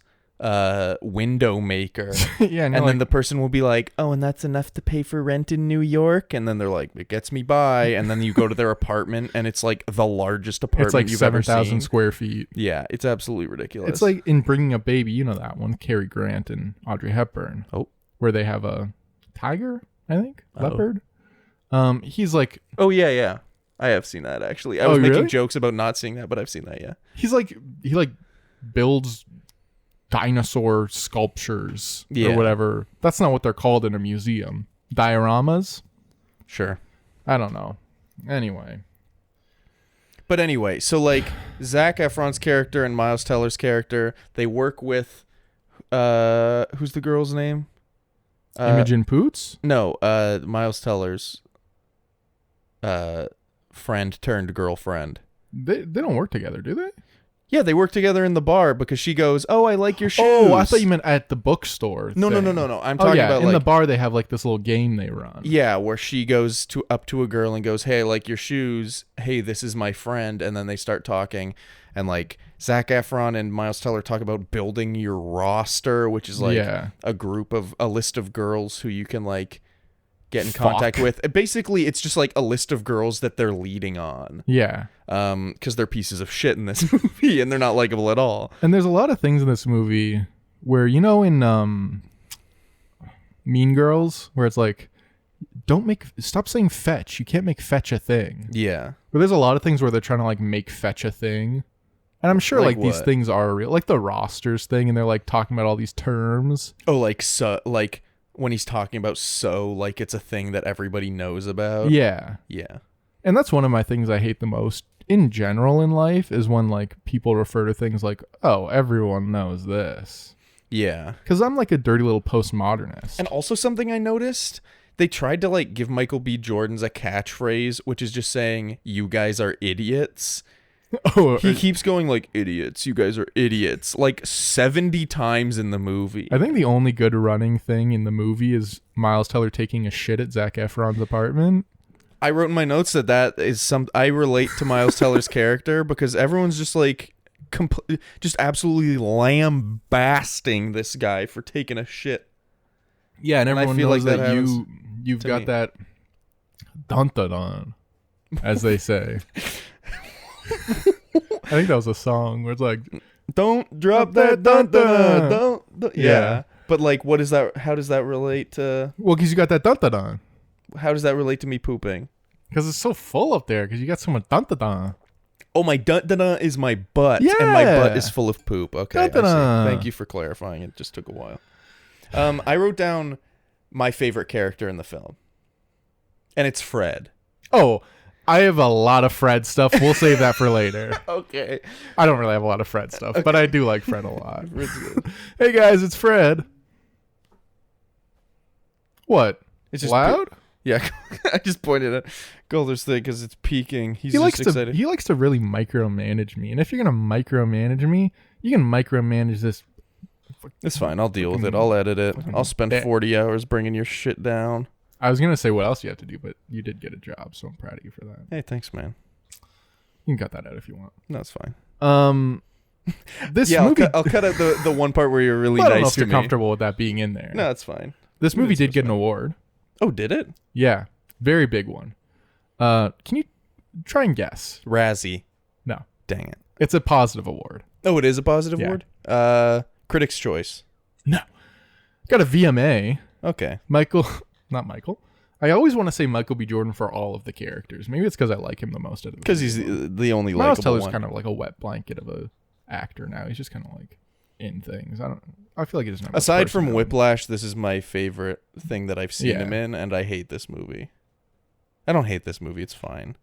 window maker. Yeah, and then the person will be like, oh, and that's enough to pay for rent in New York? And then they're like, it gets me by. And then you go to their apartment and it's like the largest apartment it's like you've ever 7,000 seen. square feet. Yeah, it's absolutely ridiculous. It's like in Bringing Up Baby, you know that one, Cary Grant and Audrey Hepburn. Oh. Where they have a tiger, I think, leopard. He's like, oh yeah, I have seen that actually. I was making really? jokes about not seeing that, but I've seen that. Yeah, he's like, he like builds dinosaur sculptures Yeah. or whatever. That's not what they're called in a museum. dioramas. Sure. I don't know. Anyway. But anyway, so like Zac Efron's character and Miles Teller's character, they work with who's the girl's name? Imogen Poots? No, Miles Teller's friend turned girlfriend. They don't work together, do they? Yeah, they work together in the bar because she goes, "Oh, I like your shoes." Oh, I thought you meant at the bookstore. No. I'm talking about in like the bar they have like this little game they run. yeah, where she goes up to a girl and goes, "Hey, I like your shoes. Hey, this is my friend." And then they start talking, and like Zac Efron and Miles Teller talk about building your roster, which is like a list of girls who you can like get in contact with. Basically, it's just like a list of girls that they're leading on. Yeah. Because they're pieces of shit in this movie and they're not likable at all. And there's a lot of things in this movie where, in Mean Girls, where it's like, stop saying fetch. You can't make fetch a thing. Yeah. But there's a lot of things where they're trying to like make fetch a thing. And I'm sure like these things are real. Like the rosters thing, and they're like talking about all these terms. Oh, like so, like when he's talking about like it's a thing that everybody knows about. Yeah. Yeah. And that's one of my things I hate the most in general in life is when like people refer to things like, oh, everyone knows this. Yeah. Because I'm like a dirty little postmodernist. And also something I noticed, they tried to like give Michael B. Jordan's a catchphrase, which is just saying, "You guys are idiots." Oh, he keeps going like, "Idiots, you guys are idiots," like 70 times in the movie. I think the only good running thing in the movie is Miles Teller taking a shit at Zac Efron's apartment. I wrote in my notes that is I relate to Miles Teller's character because everyone's just like just absolutely lambasting this guy for taking a shit. Yeah, and everyone knows like that you've got that dun-dun-dun, as they say. I think that was a song where it's like, "Don't drop that dun-dun-dun, don't." Yeah. But like, what is that? How does that relate to? Well, because you got that dun-dun-dun. How does that relate to me pooping? Because it's so full up there. Because you got so much dun-dun-dun. Oh, my dun-dun-dun is my butt. Yeah. And my butt is full of poop. Okay, I see. Dun-dun-dun. Thank you for clarifying. It just took a while. I wrote down my favorite character in the film. And it's Fred. Oh, I have a lot of Fred stuff. We'll save that for later. Okay. I don't really have a lot of Fred stuff, but I do like Fred a lot. Hey, guys, it's Fred. What? It's just loud? Yeah, I just pointed at Calder's thing because it's peaking. He likes excited. He likes to really micromanage me. And if you're going to micromanage me, you can micromanage this. It's fine. I'll deal with it. I'll edit it. I'll spend 40 hours bringing your shit down. I was going to say what else you have to do, but you did get a job, so I'm proud of you for that. Hey, thanks, man. You can cut that out if you want. No, it's fine. This movie... I'll cut out the one part where you're really I don't know nice if to you're me. comfortable with that being in there. No, it's fine. This movie did get an award. Oh, did it? Yeah. Very big one. Can you try and guess? Razzie. No. Dang it. It's a positive award. Oh, it is a positive Yeah. award? Critics' Choice. No. Got a VMA. Okay. Not Michael. I always want to say Michael B. Jordan for all of the characters. Maybe it's because I like him the most. Because he's the only Miles likable Teller's one. kind of like a wet blanket of a actor now. He's just kind of like in things. I feel like he doesn't have Aside from personality. Whiplash, this is my favorite thing that I've seen him in, and I hate this movie. I don't hate this movie. It's fine.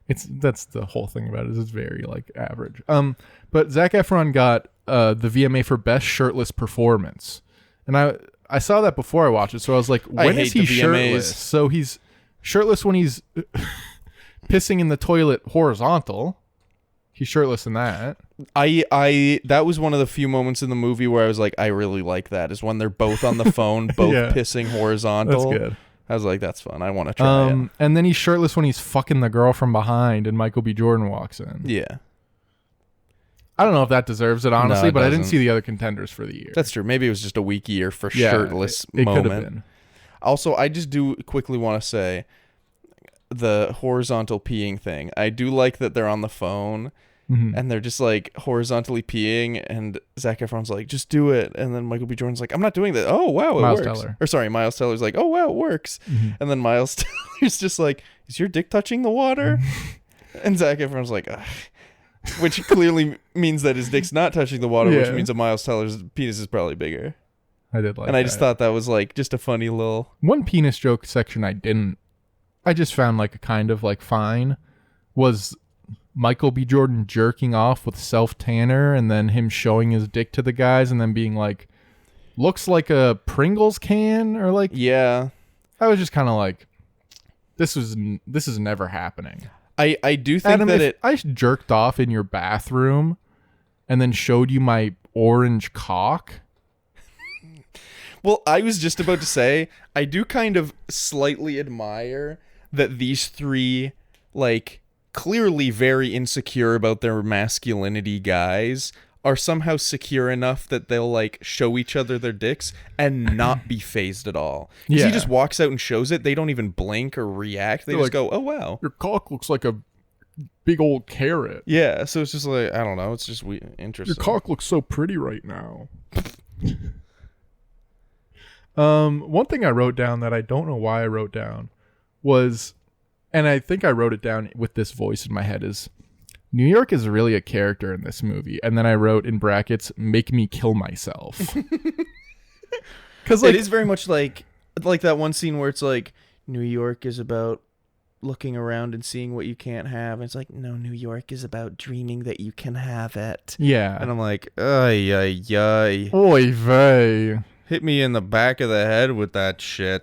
That's the whole thing about it. Is it's very like average. But Zac Efron got the VMA for best shirtless performance, and I saw that before I watched it, so I was like, when is he shirtless? So he's shirtless when he's pissing in the toilet horizontal. He's shirtless in that. That was one of the few moments in the movie where I was like, I really like that, is when they're both on the phone, both pissing horizontal. That's good. I was like, that's fun. I want to try it. And then he's shirtless when he's fucking the girl from behind and Michael B. Jordan walks in. Yeah. I don't know if that deserves it, honestly, it but I didn't doesn't. see the other contenders for the year. That's true. Maybe it was just a weak year for Yeah, shirtless it moment. could have been. Also, I just do quickly want to say the horizontal peeing thing. I do like that they're on the phone and they're just like horizontally peeing, and Zac Efron's like, just do it. And then Michael B. Jordan's like, I'm not doing that. Oh, wow, it Miles works. Teller. Or sorry, Miles Teller's like, oh, wow, it works. And then Miles Teller's just like, is your dick touching the water? And Zac Efron's like, ugh. Which clearly means that his dick's not touching the water, which means that Miles Teller's penis is probably bigger. I did like and that. I just thought that was like just a funny little. One penis joke section I just found like a kind of like fine was Michael B. Jordan jerking off with self tanner and then him showing his dick to the guys and then being like, looks like a Pringles can, or like, Yeah. I was just kind of like, this is never happening. I do think Adam, that if I jerked off in your bathroom and then showed you my orange cock. Well, I was just about to say, I do kind of slightly admire that these three, like, clearly very insecure about their masculinity guys are somehow secure enough that they'll, like, show each other their dicks and not be phased at all. Because he just walks out and shows it. They don't even blink or react. They just like, go, oh, wow. Your cock looks like a big old carrot. Yeah, so it's just like, I don't know. It's just interesting. Your cock looks so pretty right now. One thing I wrote down that I don't know why I wrote down was, and I think I wrote it down with this voice in my head, is New York is really a character in this movie. And then I wrote in brackets, make me kill myself. Because like, it is very much like that one scene where it's like, New York is about looking around and seeing what you can't have. And it's like, no, New York is about dreaming that you can have it. Yeah. And I'm like, ay, ay, ay. Oy vey. Hit me in the back of the head with that shit.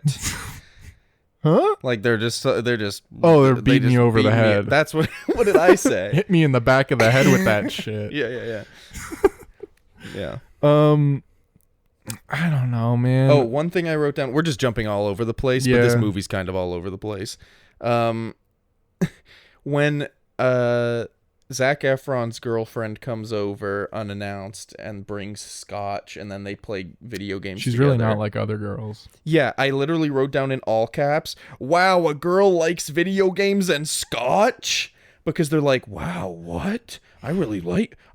Huh? Like they're just Oh, they're beating you over the head. That's what did I say? Hit me in the back of the head with that shit. Yeah. Yeah. I don't know, man. Oh, one thing I wrote down. We're just jumping all over the place, but this movie's kind of all over the place. When Zac Efron's girlfriend comes over unannounced and brings scotch, and then they play video games She's together. really not like other girls. Yeah, I literally wrote down in all caps, wow, a girl likes video games and scotch? Because they're like, wow, what? I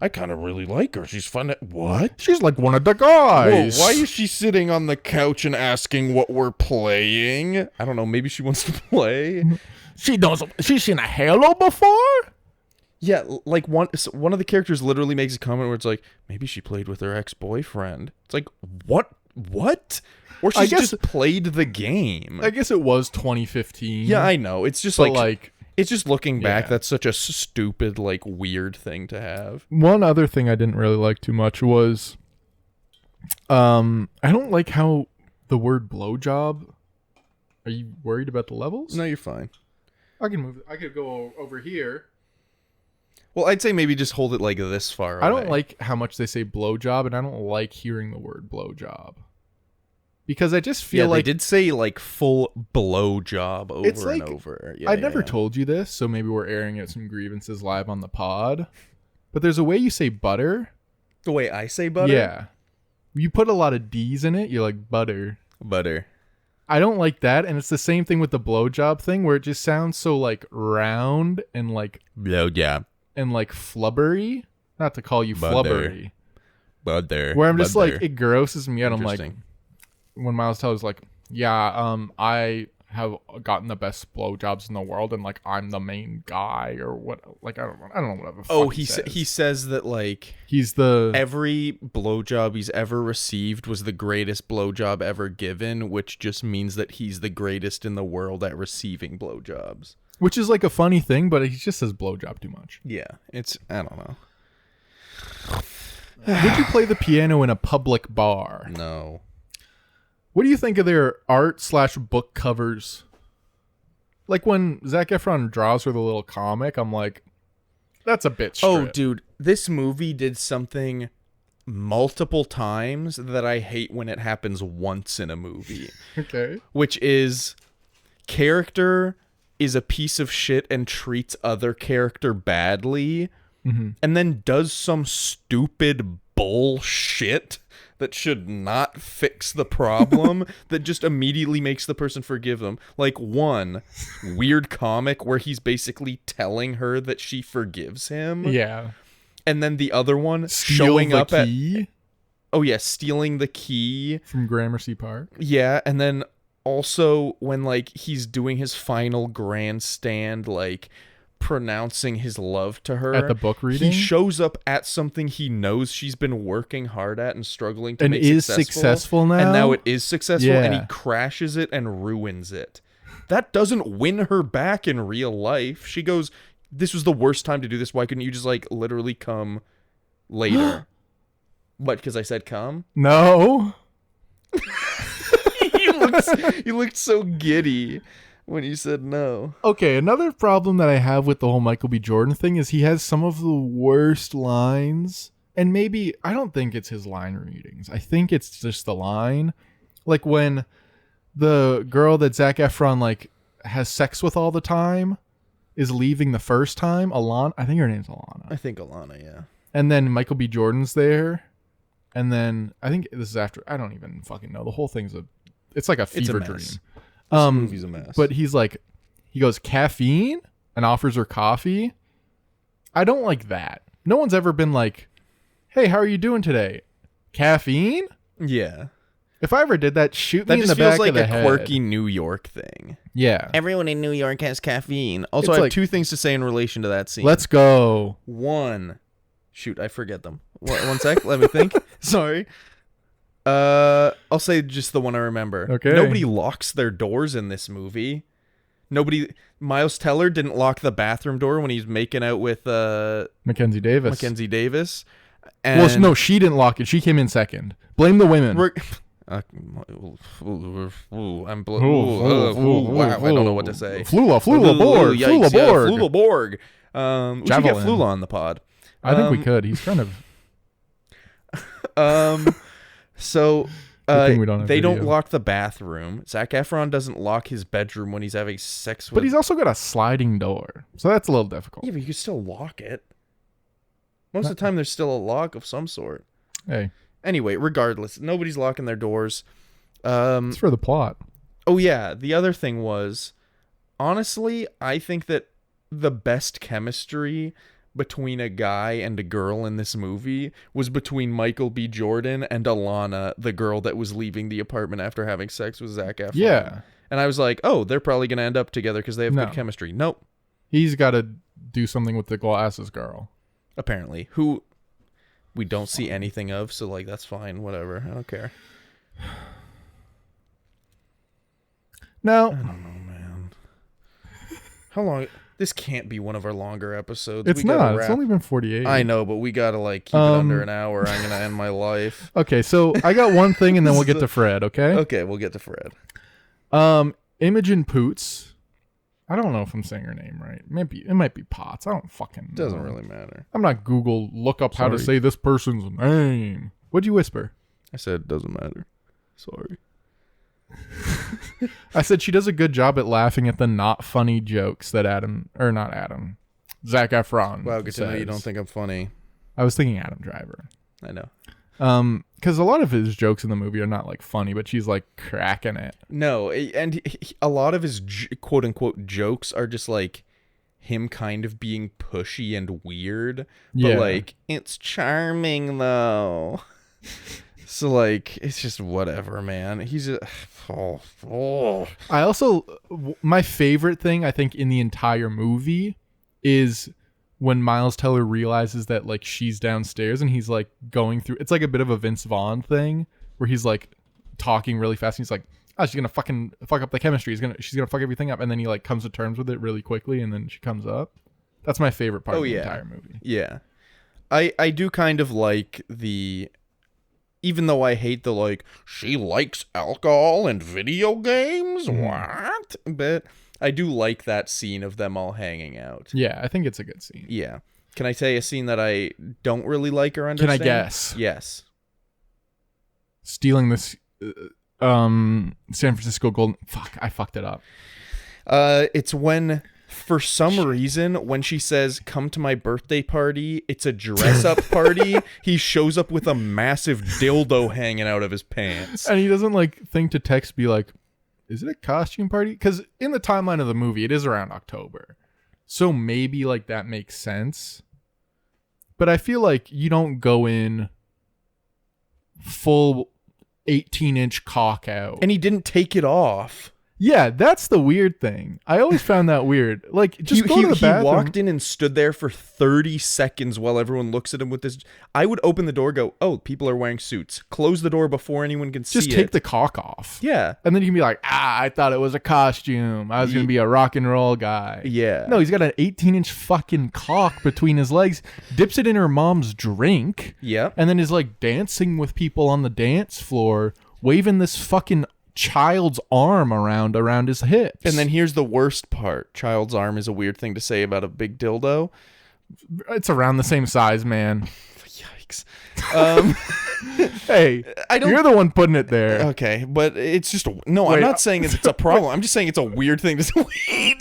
kind of really like her. She's fun. What? She's like one of the guys. Whoa, why is she sitting on the couch and asking what we're playing? I don't know. Maybe she wants to play. She's seen a Halo before? Yeah, like one of the characters literally makes a comment where it's like, maybe she played with her ex-boyfriend. It's like, what? Or she just played the game. I guess it was 2015. Yeah, I know. It's just like it's just looking back, yeah. that's such a stupid, like, weird thing to have. One other thing I didn't really like too much was, I don't like how the word blowjob. Are you worried about the levels? No, you're fine. I can move. I could go over here. Well, I'd say maybe just hold it like this far away. I don't like how much they say blowjob, and I don't like hearing the word blowjob. Because I just feel like... they did say, like, full blowjob over it's like, and over. I never told you this, so maybe we're airing out some grievances live on the pod. But there's a way you say butter. The way I say butter? Yeah. You put a lot of D's in it, you're like butter. Butter. I don't like that, and it's the same thing with the blowjob thing, where it just sounds so, like, round and, like... Blowjob. And, like, flubbery. Not to call you flubbery. Butter. Where I'm just like, it grosses me out. I'm like... Interesting. When Miles tells like, yeah, I have gotten the best blowjobs in the world, and like I'm the main guy or what? Like I don't know whatever. Oh, he says that like he's the every blowjob he's ever received was the greatest blowjob ever given, which just means that he's the greatest in the world at receiving blowjobs. Which is like a funny thing, but he just says blowjob too much. Yeah, I don't know. Would you play the piano in a public bar? No. What do you think of their art/book covers? Like when Zac Efron draws her the little comic, I'm like, that's a bit strip. Oh, dude, this movie did something multiple times that I hate when it happens once in a movie. Okay. Which is character is a piece of shit and treats other character badly, and then does some stupid bullshit that should not fix the problem that just immediately makes the person forgive them. Like one weird comic where he's basically telling her that she forgives him. Yeah. And then the other one showing up key? at... Oh, yeah, stealing the key. From Gramercy Park. Yeah, and then also when, like, he's doing his final grandstand, like, pronouncing his love to her At the book reading? He shows up at something he knows she's been working hard at and struggling to and make is successful now. And now it is successful, Yeah. and he crashes it and ruins it. That doesn't win her back in real life. She goes, "This was the worst time to do this. Why couldn't you just like literally come later?" What? Because I said come? No. You looked so giddy when you said no. Okay, another problem that I have with the whole Michael B. Jordan thing is he has some of the worst lines. And maybe, I don't think it's his line readings. I think it's just the line. Like when the girl that Zac Efron like has sex with all the time is leaving the first time, Alana. I think her name's Alana. I think Alana, yeah. And then Michael B. Jordan's there. And then I think this is after, I don't even fucking know. The whole thing's it's like a fever dream. This movie's a mess. But he goes, caffeine? And offers her coffee. I don't like that. No one's ever been like, hey, how are you doing today? Caffeine? Yeah. If I ever did that, shoot That me in just the back feels like of the a head. quirky New York thing. Yeah. Everyone in New York has caffeine. Also, It's I have like- 2 things to say in relation to that scene. Let's go. One. Shoot, I forget them. One sec. Let me think. Sorry. I'll say just the one I remember. Okay. Nobody locks their doors in this movie. Miles Teller didn't lock the bathroom door when he's making out with Mackenzie Davis. And Well, no, she didn't lock it. She came in second. Blame the women. I'm wow, I don't know what to say. Flula Borg. Yikes, Flula yeah, Borg. Flula Borg. We should get Javelin. Flula on the pod. I think we could. He's kind of... So Good thing we don't have they don't video. lock the bathroom. Zac Efron doesn't lock his bedroom when he's having sex with. But he's also got a sliding door. So that's a little difficult. Yeah, but you can still lock it. Most of the time, there's still a lock of some sort. Hey, Anyway, regardless, nobody's locking their doors. it's for the plot. Oh yeah, the other thing was, honestly, I think that the best chemistry between a guy and a girl in this movie was between Michael B. Jordan and Alana, the girl that was leaving the apartment after having sex with Zac Efron. Yeah. And I was like, oh, they're probably going to end up together because they have No. good chemistry. Nope. He's got to do something with the glasses girl. Apparently. Who we don't see anything of, so like that's fine, whatever. I don't care. Now, I don't know, man. How long? This can't be one of our longer episodes. it's We gotta not. It's wrap. only been 48. I know, but we gotta like keep it under an hour. I'm gonna end my life. Okay, so I got one thing and then we'll get to Fred, okay? Okay, we'll get to Fred. Imogen Poots. I don't know if I'm saying her name right. Maybe it might be Potts. I don't fucking know. Doesn't really matter. I'm not Google look up how to Sorry. say this person's name. What'd you whisper? I said it doesn't matter. Sorry. I said she does a good job at laughing at the not funny jokes that Zac Efron. Wow, good to know you says. don't think I'm funny. I was thinking Adam Driver. I know. Because a lot of his jokes in the movie are not like funny, but she's like cracking it. No, and a lot of his quote unquote jokes are just like him kind of being pushy and weird. But Yeah. like, it's charming though. So like, it's just whatever, man. He's a I also, my favorite thing I think in the entire movie is when Miles Teller realizes that like she's downstairs and he's like going through, it's like a bit of a Vince Vaughn thing where he's like talking really fast and he's like, oh, she's gonna fucking fuck up the chemistry. She's gonna fuck everything up, and then he like comes to terms with it really quickly, and then she comes up. That's my favorite part of the entire movie. Yeah. I do kind of like the, even though I hate the like, she likes alcohol and video games? What? But I do like that scene of them all hanging out. Yeah, I think it's a good scene. Yeah. Can I say a scene that I don't really like or understand? Can I guess? Yes. Stealing this San Francisco Golden... Fuck, I fucked it up. It's when, for some reason, when she says, come to my birthday party, it's a dress-up party, he shows up with a massive dildo hanging out of his pants. And he doesn't like think to text, be like, is it a costume party? Because in the timeline of the movie, it is around October. So maybe like that makes sense. But I feel like you don't go in full 18-inch cock out. And he didn't take it off. Yeah, that's the weird thing. I always found that weird. Like, just go to the bathroom. He walked in and stood there for 30 seconds while everyone looks at him with this. I would open the door, go, oh, people are wearing suits. Close the door before anyone can see it. Just take the cock off. Yeah. And then you can be like, I thought it was a costume. I was going to be a rock and roll guy. Yeah. No, he's got an 18-inch fucking cock between his legs, dips it in her mom's drink. Yep. And then is like dancing with people on the dance floor, waving this fucking child's arm around his hips. And then here's the worst part. Child's arm is a weird thing to say about a big dildo. It's around the same size, man. Yikes. Hey, you're the one putting it there. Okay, but it's just no. I'm not saying it's a problem. I'm just saying it's a weird thing to say.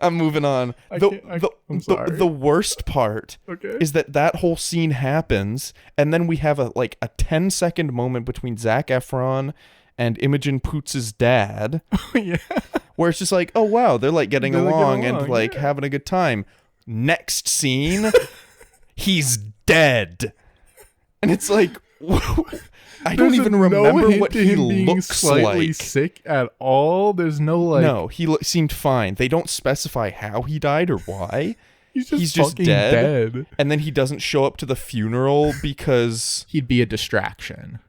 I'm moving on. I'm sorry. The worst part is that whole scene happens, and then we have a 10-second moment between Zac Efron and Imogen Poots' dad. Yeah. Where it's just like, oh wow, they're like getting along and having a good time. Next scene, he's dead, and it's like, I don't even remember what he looks slightly like. Sick at all? There's no like. No, he seemed fine. They don't specify how he died or why. He's just dead. And then he doesn't show up to the funeral because he'd be a distraction.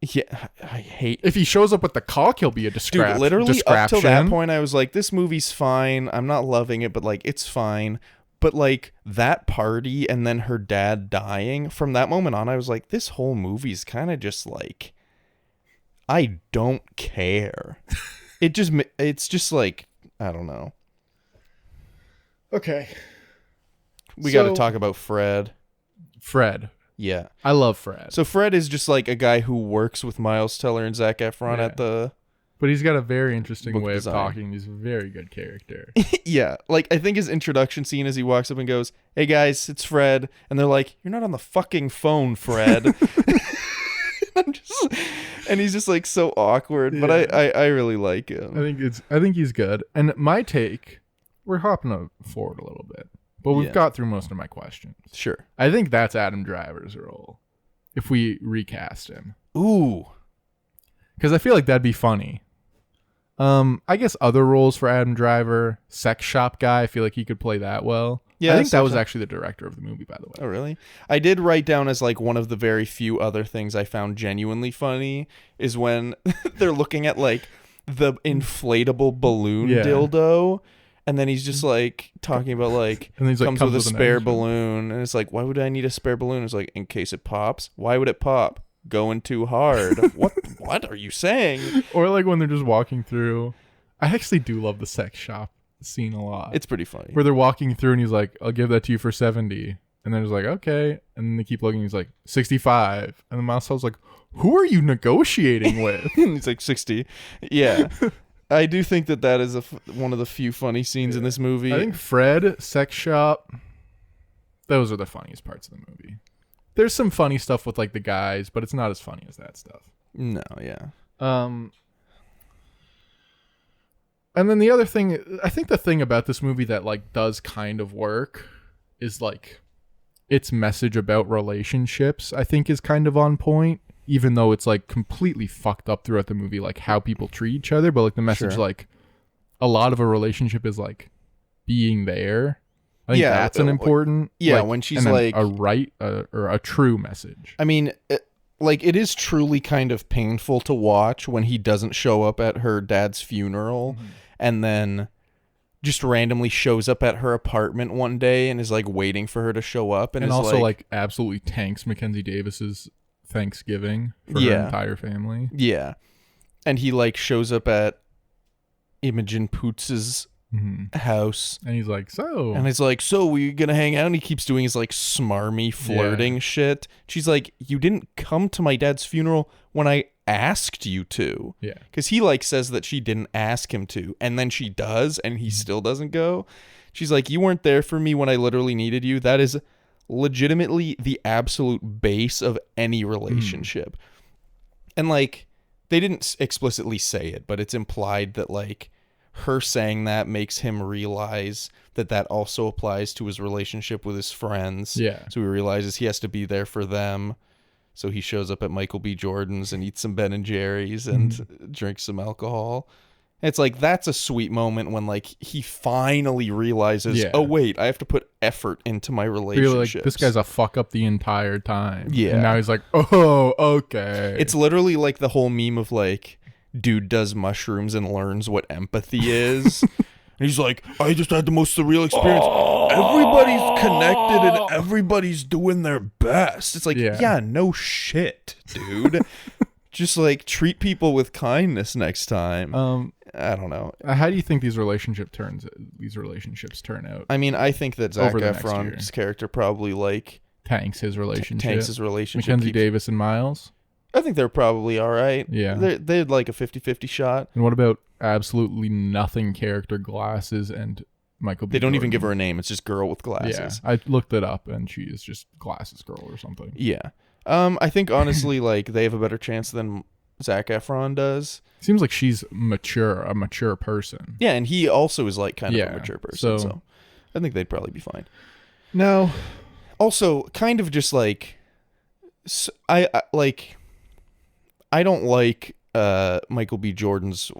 Yeah, I hate. If he shows up with the cock, he'll be a distraction. Dude, literally up till that point, I was like, this movie's fine. I'm not loving it, but like, it's fine. But like that party and then her dad dying, from that moment on, I was like, this whole movie's kind of just like, I don't care. It's just like, I don't know. Okay. We got to talk about Fred. Yeah. I love Fred. So Fred is just like a guy who works with Miles Teller and Zac Efron at the... But he's got a very interesting way design. of talking. He's a very good character. Yeah. Like, I think his introduction scene as he walks up and goes, hey guys, it's Fred. And they're like, you're not on the fucking phone, Fred. And he's just like so awkward. Yeah. But I really like him. I think he's good. And my take, we're hopping forward a little bit. But we've got through most of my questions. Sure. I think that's Adam Driver's role. If we recast him. Ooh. Because I feel like that'd be funny. I guess other roles for Adam Driver, sex shop guy, I feel like he could play that well. Yeah, I think that was actually the director of the movie, by the way. Oh, really? I did write down as like one of the very few other things I found genuinely funny is when they're looking at like the inflatable balloon dildo. And then he's just like talking about like, and he's like comes with a spare balloon. And it's like, why would I need a spare balloon? It's like, in case it pops. Why would it pop? Going too hard. What are you saying? Or like when they're just walking through. I actually do love the sex shop scene a lot. It's pretty funny. Where they're walking through and he's like, I'll give that to you for 70. And they're just like, okay. And then they keep looking. He's like, 65. And the mouse tells like, who are you negotiating with? He's like 60. Yeah. I do think that is one of the few funny scenes in this movie. I think Fred, sex shop, those are the funniest parts of the movie. There's some funny stuff with like the guys, but it's not as funny as that stuff. No, yeah. And then the other thing, I think the thing about this movie that like does kind of work is like its message about relationships, I think is kind of on point, even though it's like completely fucked up throughout the movie, like how people treat each other. But like the message, like a lot of a relationship is like being there. I think that's an important, when she's like a right or a true message. I mean, it is truly kind of painful to watch when he doesn't show up at her dad's funeral and then just randomly shows up at her apartment one day and is like waiting for her to show up. And is also like absolutely tanks Mackenzie Davis's Thanksgiving for her entire family. Yeah. And he like shows up at Imogen Poots's house and he's like, so we gonna hang out? And he keeps doing his like smarmy flirting shit. She's like, you didn't come to my dad's funeral when I asked you to. Yeah, because he like says that she didn't ask him to, and then she does and he still doesn't go. She's like, you weren't there for me when I literally needed you. That is legitimately the absolute base of any relationship. And like, they didn't explicitly say it, but it's implied that like her saying that makes him realize that also applies to his relationship with his friends. Yeah. So he realizes he has to be there for them. So he shows up at Michael B. Jordan's and eats some Ben and Jerry's and drinks some alcohol. It's like, that's a sweet moment when like he finally realizes, oh wait, I have to put effort into my relationships. Like, this guy's a fuck up the entire time. Yeah. And now he's like, oh, okay. It's literally like the whole meme of like, dude does mushrooms and learns what empathy is. And he's like, I just had the most surreal experience. Everybody's connected and everybody's doing their best. It's like, yeah no shit, dude. Just like treat people with kindness next time. I don't know. How do you think these relationships turn out? I mean, I think that Zac Efron's character probably like tanks his relationship. Mackenzie Davis and Miles. I think they're probably all right. Yeah. They had like a 50-50 shot. And what about absolutely nothing character Glasses and Michael B. They don't Jordan? even give her a name. It's just girl with glasses. Yeah. I looked it up and she is just Glasses Girl or something. Yeah. I think honestly like they have a better chance than Zac Efron does. Seems like she's a mature person. Yeah, and he also is like kind of a mature person. So I think they'd probably be fine. No. Also, kind of just like I don't like Michael B. Jordan's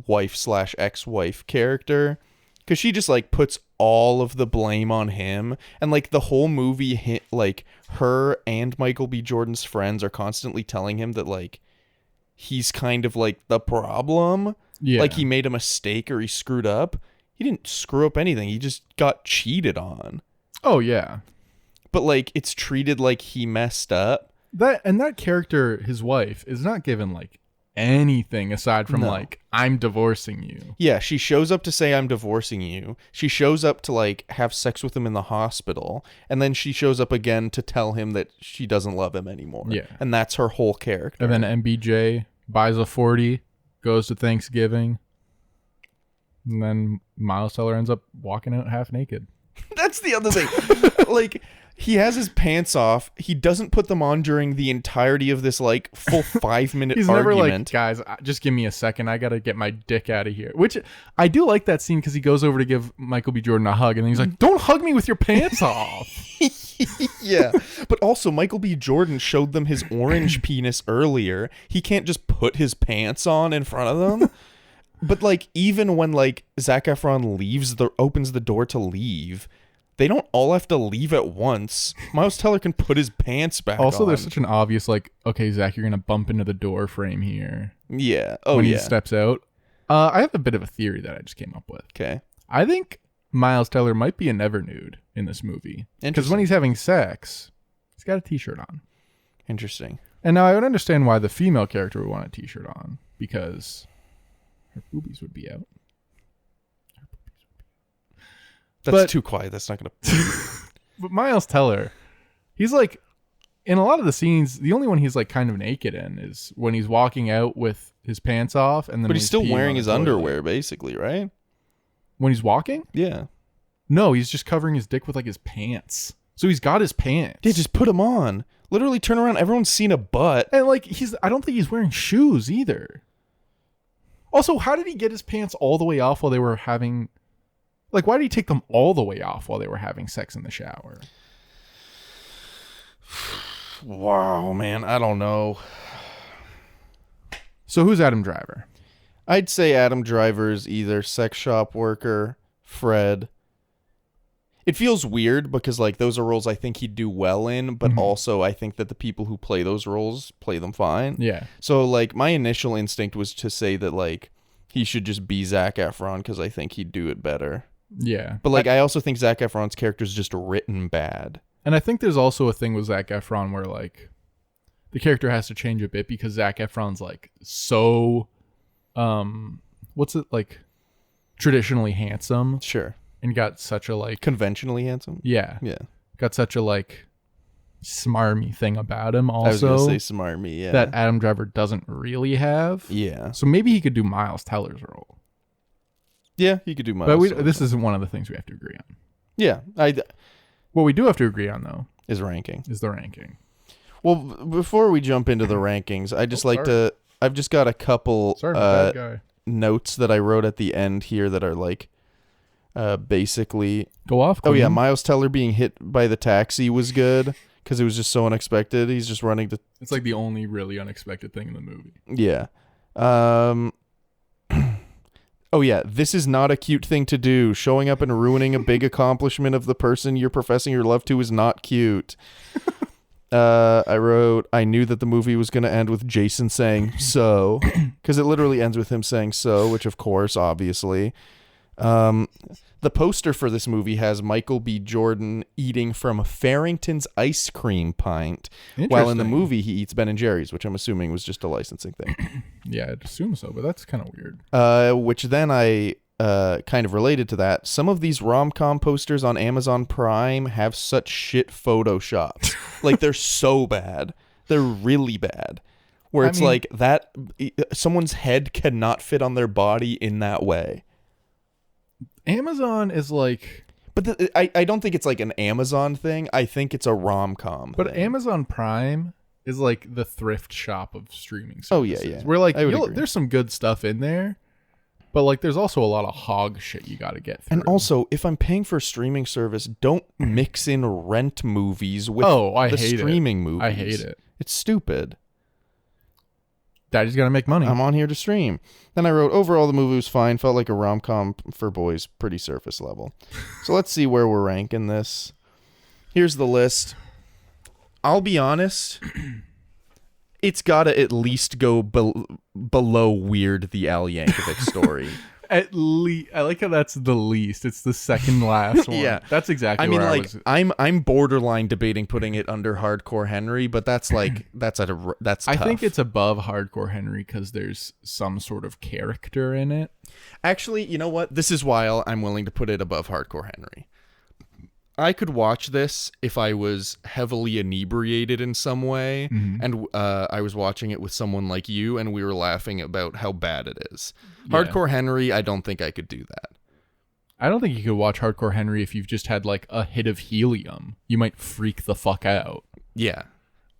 wife/ex-wife character because she just like puts all of the blame on him, and like the whole movie, like her and Michael B. Jordan's friends are constantly telling him that like he's kind of like the problem. Yeah, like he made a mistake or he screwed up. He didn't screw up anything. He just got cheated on. Oh yeah, but like it's treated like he messed up. That character, his wife, is not given like anything aside from like, I'm divorcing you. Yeah, she shows up to say I'm divorcing you. She shows up to like have sex with him in the hospital, and then she shows up again to tell him that she doesn't love him anymore. Yeah. And that's her whole character. And then MBJ buys a 40, goes to Thanksgiving, and then Miles Teller ends up walking out half naked. That's the other thing. Like, he has his pants off. He doesn't put them on during the entirety of this, like, full 5-minute He's argument. Never like, guys, just give me a second. I got to get my dick out of here. Which, I do like that scene because he goes over to give Michael B. Jordan a hug, and then he's like, don't hug me with your pants off. Yeah. But also, Michael B. Jordan showed them his orange penis earlier. He can't just put his pants on in front of them. But, like, even when, like, Zac Efron opens the door to leave, they don't all have to leave at once. Miles Teller can put his pants back on. Also, there's such an obvious, like, okay, Zach, you're going to bump into the door frame here. Yeah. Oh, when yeah. he steps out. I have a bit of a theory that I just came up with. Okay. I think Miles Teller might be a never nude in this movie. Because when he's having sex, he's got a t-shirt on. Interesting. And now I would understand why the female character would want a t-shirt on. Because her boobies would be out. That's too quiet. That's not going to... But Miles Teller, he's like, in a lot of the scenes, the only one he's like kind of naked in is when he's walking out with his pants off. And then but he's still wearing his underwear, basically, right? When he's walking? Yeah. No, he's just covering his dick with like his pants. So he's got his pants. Yeah, just put them on. Literally turn around. Everyone's seen a butt. And like, I don't think he's wearing shoes either. Also, how did he get his pants all the way off while they were having... Like, why did he take them all the way off while they were having sex in the shower? Wow, man. I don't know. So who's Adam Driver? I'd say Adam Driver's either sex shop worker, Fred. It feels weird because, like, those are roles I think he'd do well in, but also I think that the people who play those roles play them fine. Yeah. So, like, my initial instinct was to say that, like, he should just be Zac Efron because I think he'd do it better. Yeah. But, like, I also think Zac Efron's character is just written bad. And I think there's also a thing with Zac Efron where, like, the character has to change a bit because Zac Efron's, like, so, what's it, like, traditionally handsome. Sure. And got such a, like... Conventionally handsome? Yeah. Yeah. Got such a, like, smarmy thing about him also. I was going to say smarmy, yeah. That Adam Driver doesn't really have. Yeah. So maybe he could do Miles Teller's role. Yeah, he could do Miles. But this isn't one of the things we have to agree on. Yeah. What we do have to agree on, though, is ranking. Is the ranking. Well, before we jump into the rankings, I'd just I've just got a couple notes that I wrote at the end here that are like basically... Go off, Queen. Oh, yeah, Miles Teller being hit by the taxi was good because it was just so unexpected. He's just running to. It's like the only really unexpected thing in the movie. Yeah. Oh yeah, this is not a cute thing to do. Showing up and ruining a big accomplishment of the person you're professing your love to is not cute. I wrote, I knew that the movie was going to end with Jason saying so, because it literally ends with him saying so, which of course, obviously. The poster for this movie has Michael B. Jordan eating from a Farrington's ice cream pint, while in the movie he eats Ben & Jerry's, which I'm assuming was just a licensing thing. Yeah, I'd assume so, but that's kind of weird. Which then I kind of related to that. Some of these rom-com posters on Amazon Prime have such shit Photoshop. Like, they're so bad. They're really bad. Where it's like that, someone's head cannot fit on their body in that way. Amazon is like... But I don't think it's like an Amazon thing. I think it's a rom-com But thing. Amazon Prime is like the thrift shop of streaming services. Oh, yeah. Where like, agree. there's some good stuff in there, but like there's also a lot of hog shit you got to get through. And also, if I'm paying for a streaming service, don't mix in rent movies with the streaming movies. I hate it. It's stupid. Daddy's got to make money. I'm on here to stream. Then I wrote, overall, the movie was fine. Felt like a rom-com for boys, pretty surface level. So let's see where we're ranking this. Here's the list. I'll be honest. It's got to at least go below Weird the Al Yankovic story. At least, I like how that's the least. It's the second last one. Yeah, that's exactly. I mean, where like, I'm borderline debating putting it under Hardcore Henry, but that's like that's tough. I think it's above Hardcore Henry because there's some sort of character in it. Actually, you know what? This is why I'm willing to put it above Hardcore Henry. I could watch this if I was heavily inebriated in some way, and I was watching it with someone like you, and we were laughing about how bad it is. Yeah. Hardcore Henry, I don't think I could do that. I don't think you could watch Hardcore Henry if you've just had like a hit of helium. You might freak the fuck out. Yeah.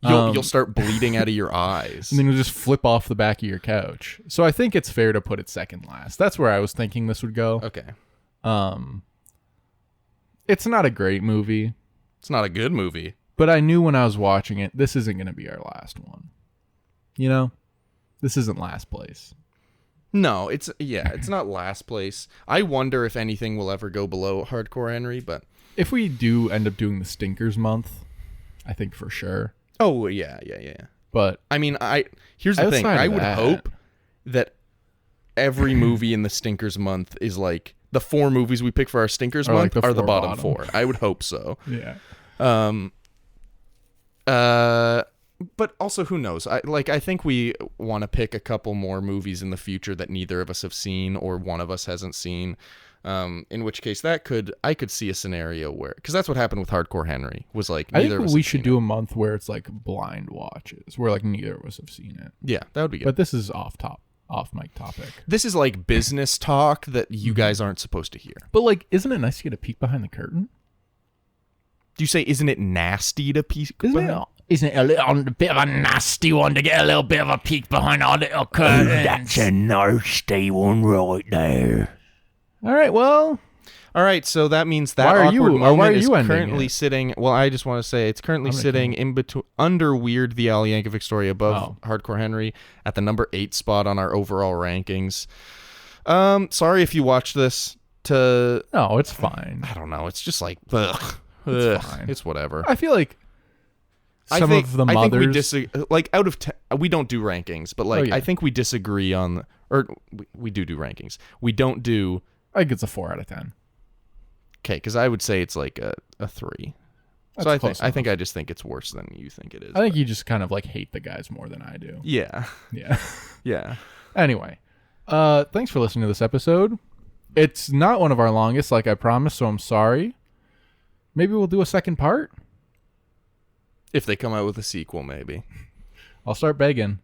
You'll start bleeding out of your eyes. And then you'll just flip off the back of your couch. So I think it's fair to put it second last. That's where I was thinking this would go. Okay. It's not a great movie. It's not a good movie. But I knew when I was watching it, this isn't going to be our last one. You know? This isn't last place. No, it's not last place. I wonder if anything will ever go below Hardcore Henry, but... If we do end up doing the Stinkers month, I think for sure. Oh, yeah. But... I mean, here's the thing. I would hope that every movie in the Stinkers month is like... The 4 movies we pick for our Stinkers month are the bottom 4. I would hope so. Yeah. But also, who knows? I think we want to pick a couple more movies in the future that neither of us have seen or one of us hasn't seen. In which case, I could see a scenario where, because that's what happened with Hardcore Henry. Was like neither of us. We should do a month where it's like blind watches, where like neither of us have seen it. Yeah, that would be good. But this is off mic topic. This is like business talk that you guys aren't supposed to hear. But like, isn't it nice to get a peek behind the curtain? Do you say, isn't it nasty to peek behind? Isn't it a little bit of a nasty one to get a little bit of a peek behind our little curtains? Oh, that's a nasty one right there. All right, well... All right, so that means that awkward moment is currently it? sitting... Well, I just want to say it's currently sitting in between, under Weird the Al Yankovic story, above Hardcore Henry, at the number 8 spot on our overall rankings. Sorry if you watched this to... No, it's fine. I don't know. It's just like... Ugh. It's fine. It's whatever. I feel like some of the mothers... I think we disagree. Like, out of 10... We don't do rankings, but like, I think we disagree on... Or we do rankings. We don't do... I think it's a 4 out of 10. Okay, because I would say it's like a 3. That's so I think I just think it's worse than you think it is. I think you just kind of like hate the guys more than I do. Yeah. Yeah. Yeah. Anyway, thanks for listening to this episode. It's not one of our longest, like I promised, so I'm sorry. Maybe we'll do a second part. If they come out with a sequel, maybe. I'll start begging.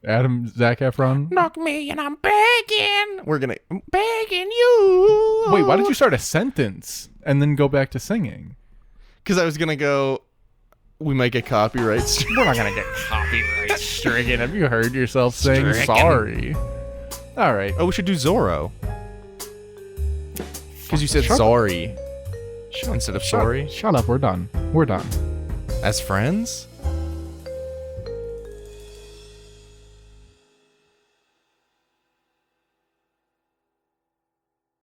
Adam, Zac Efron. Knock me and I'm begging. I'm begging you. Wait, why did you start a sentence and then go back to singing? Because I was going to go, we might get copyright stricken. We're not going to get copyright stricken. Have you heard yourself saying sorry? All right. Oh, we should do Zorro. Because you said sorry instead of sorry. Shut up, we're done. We're done. As friends?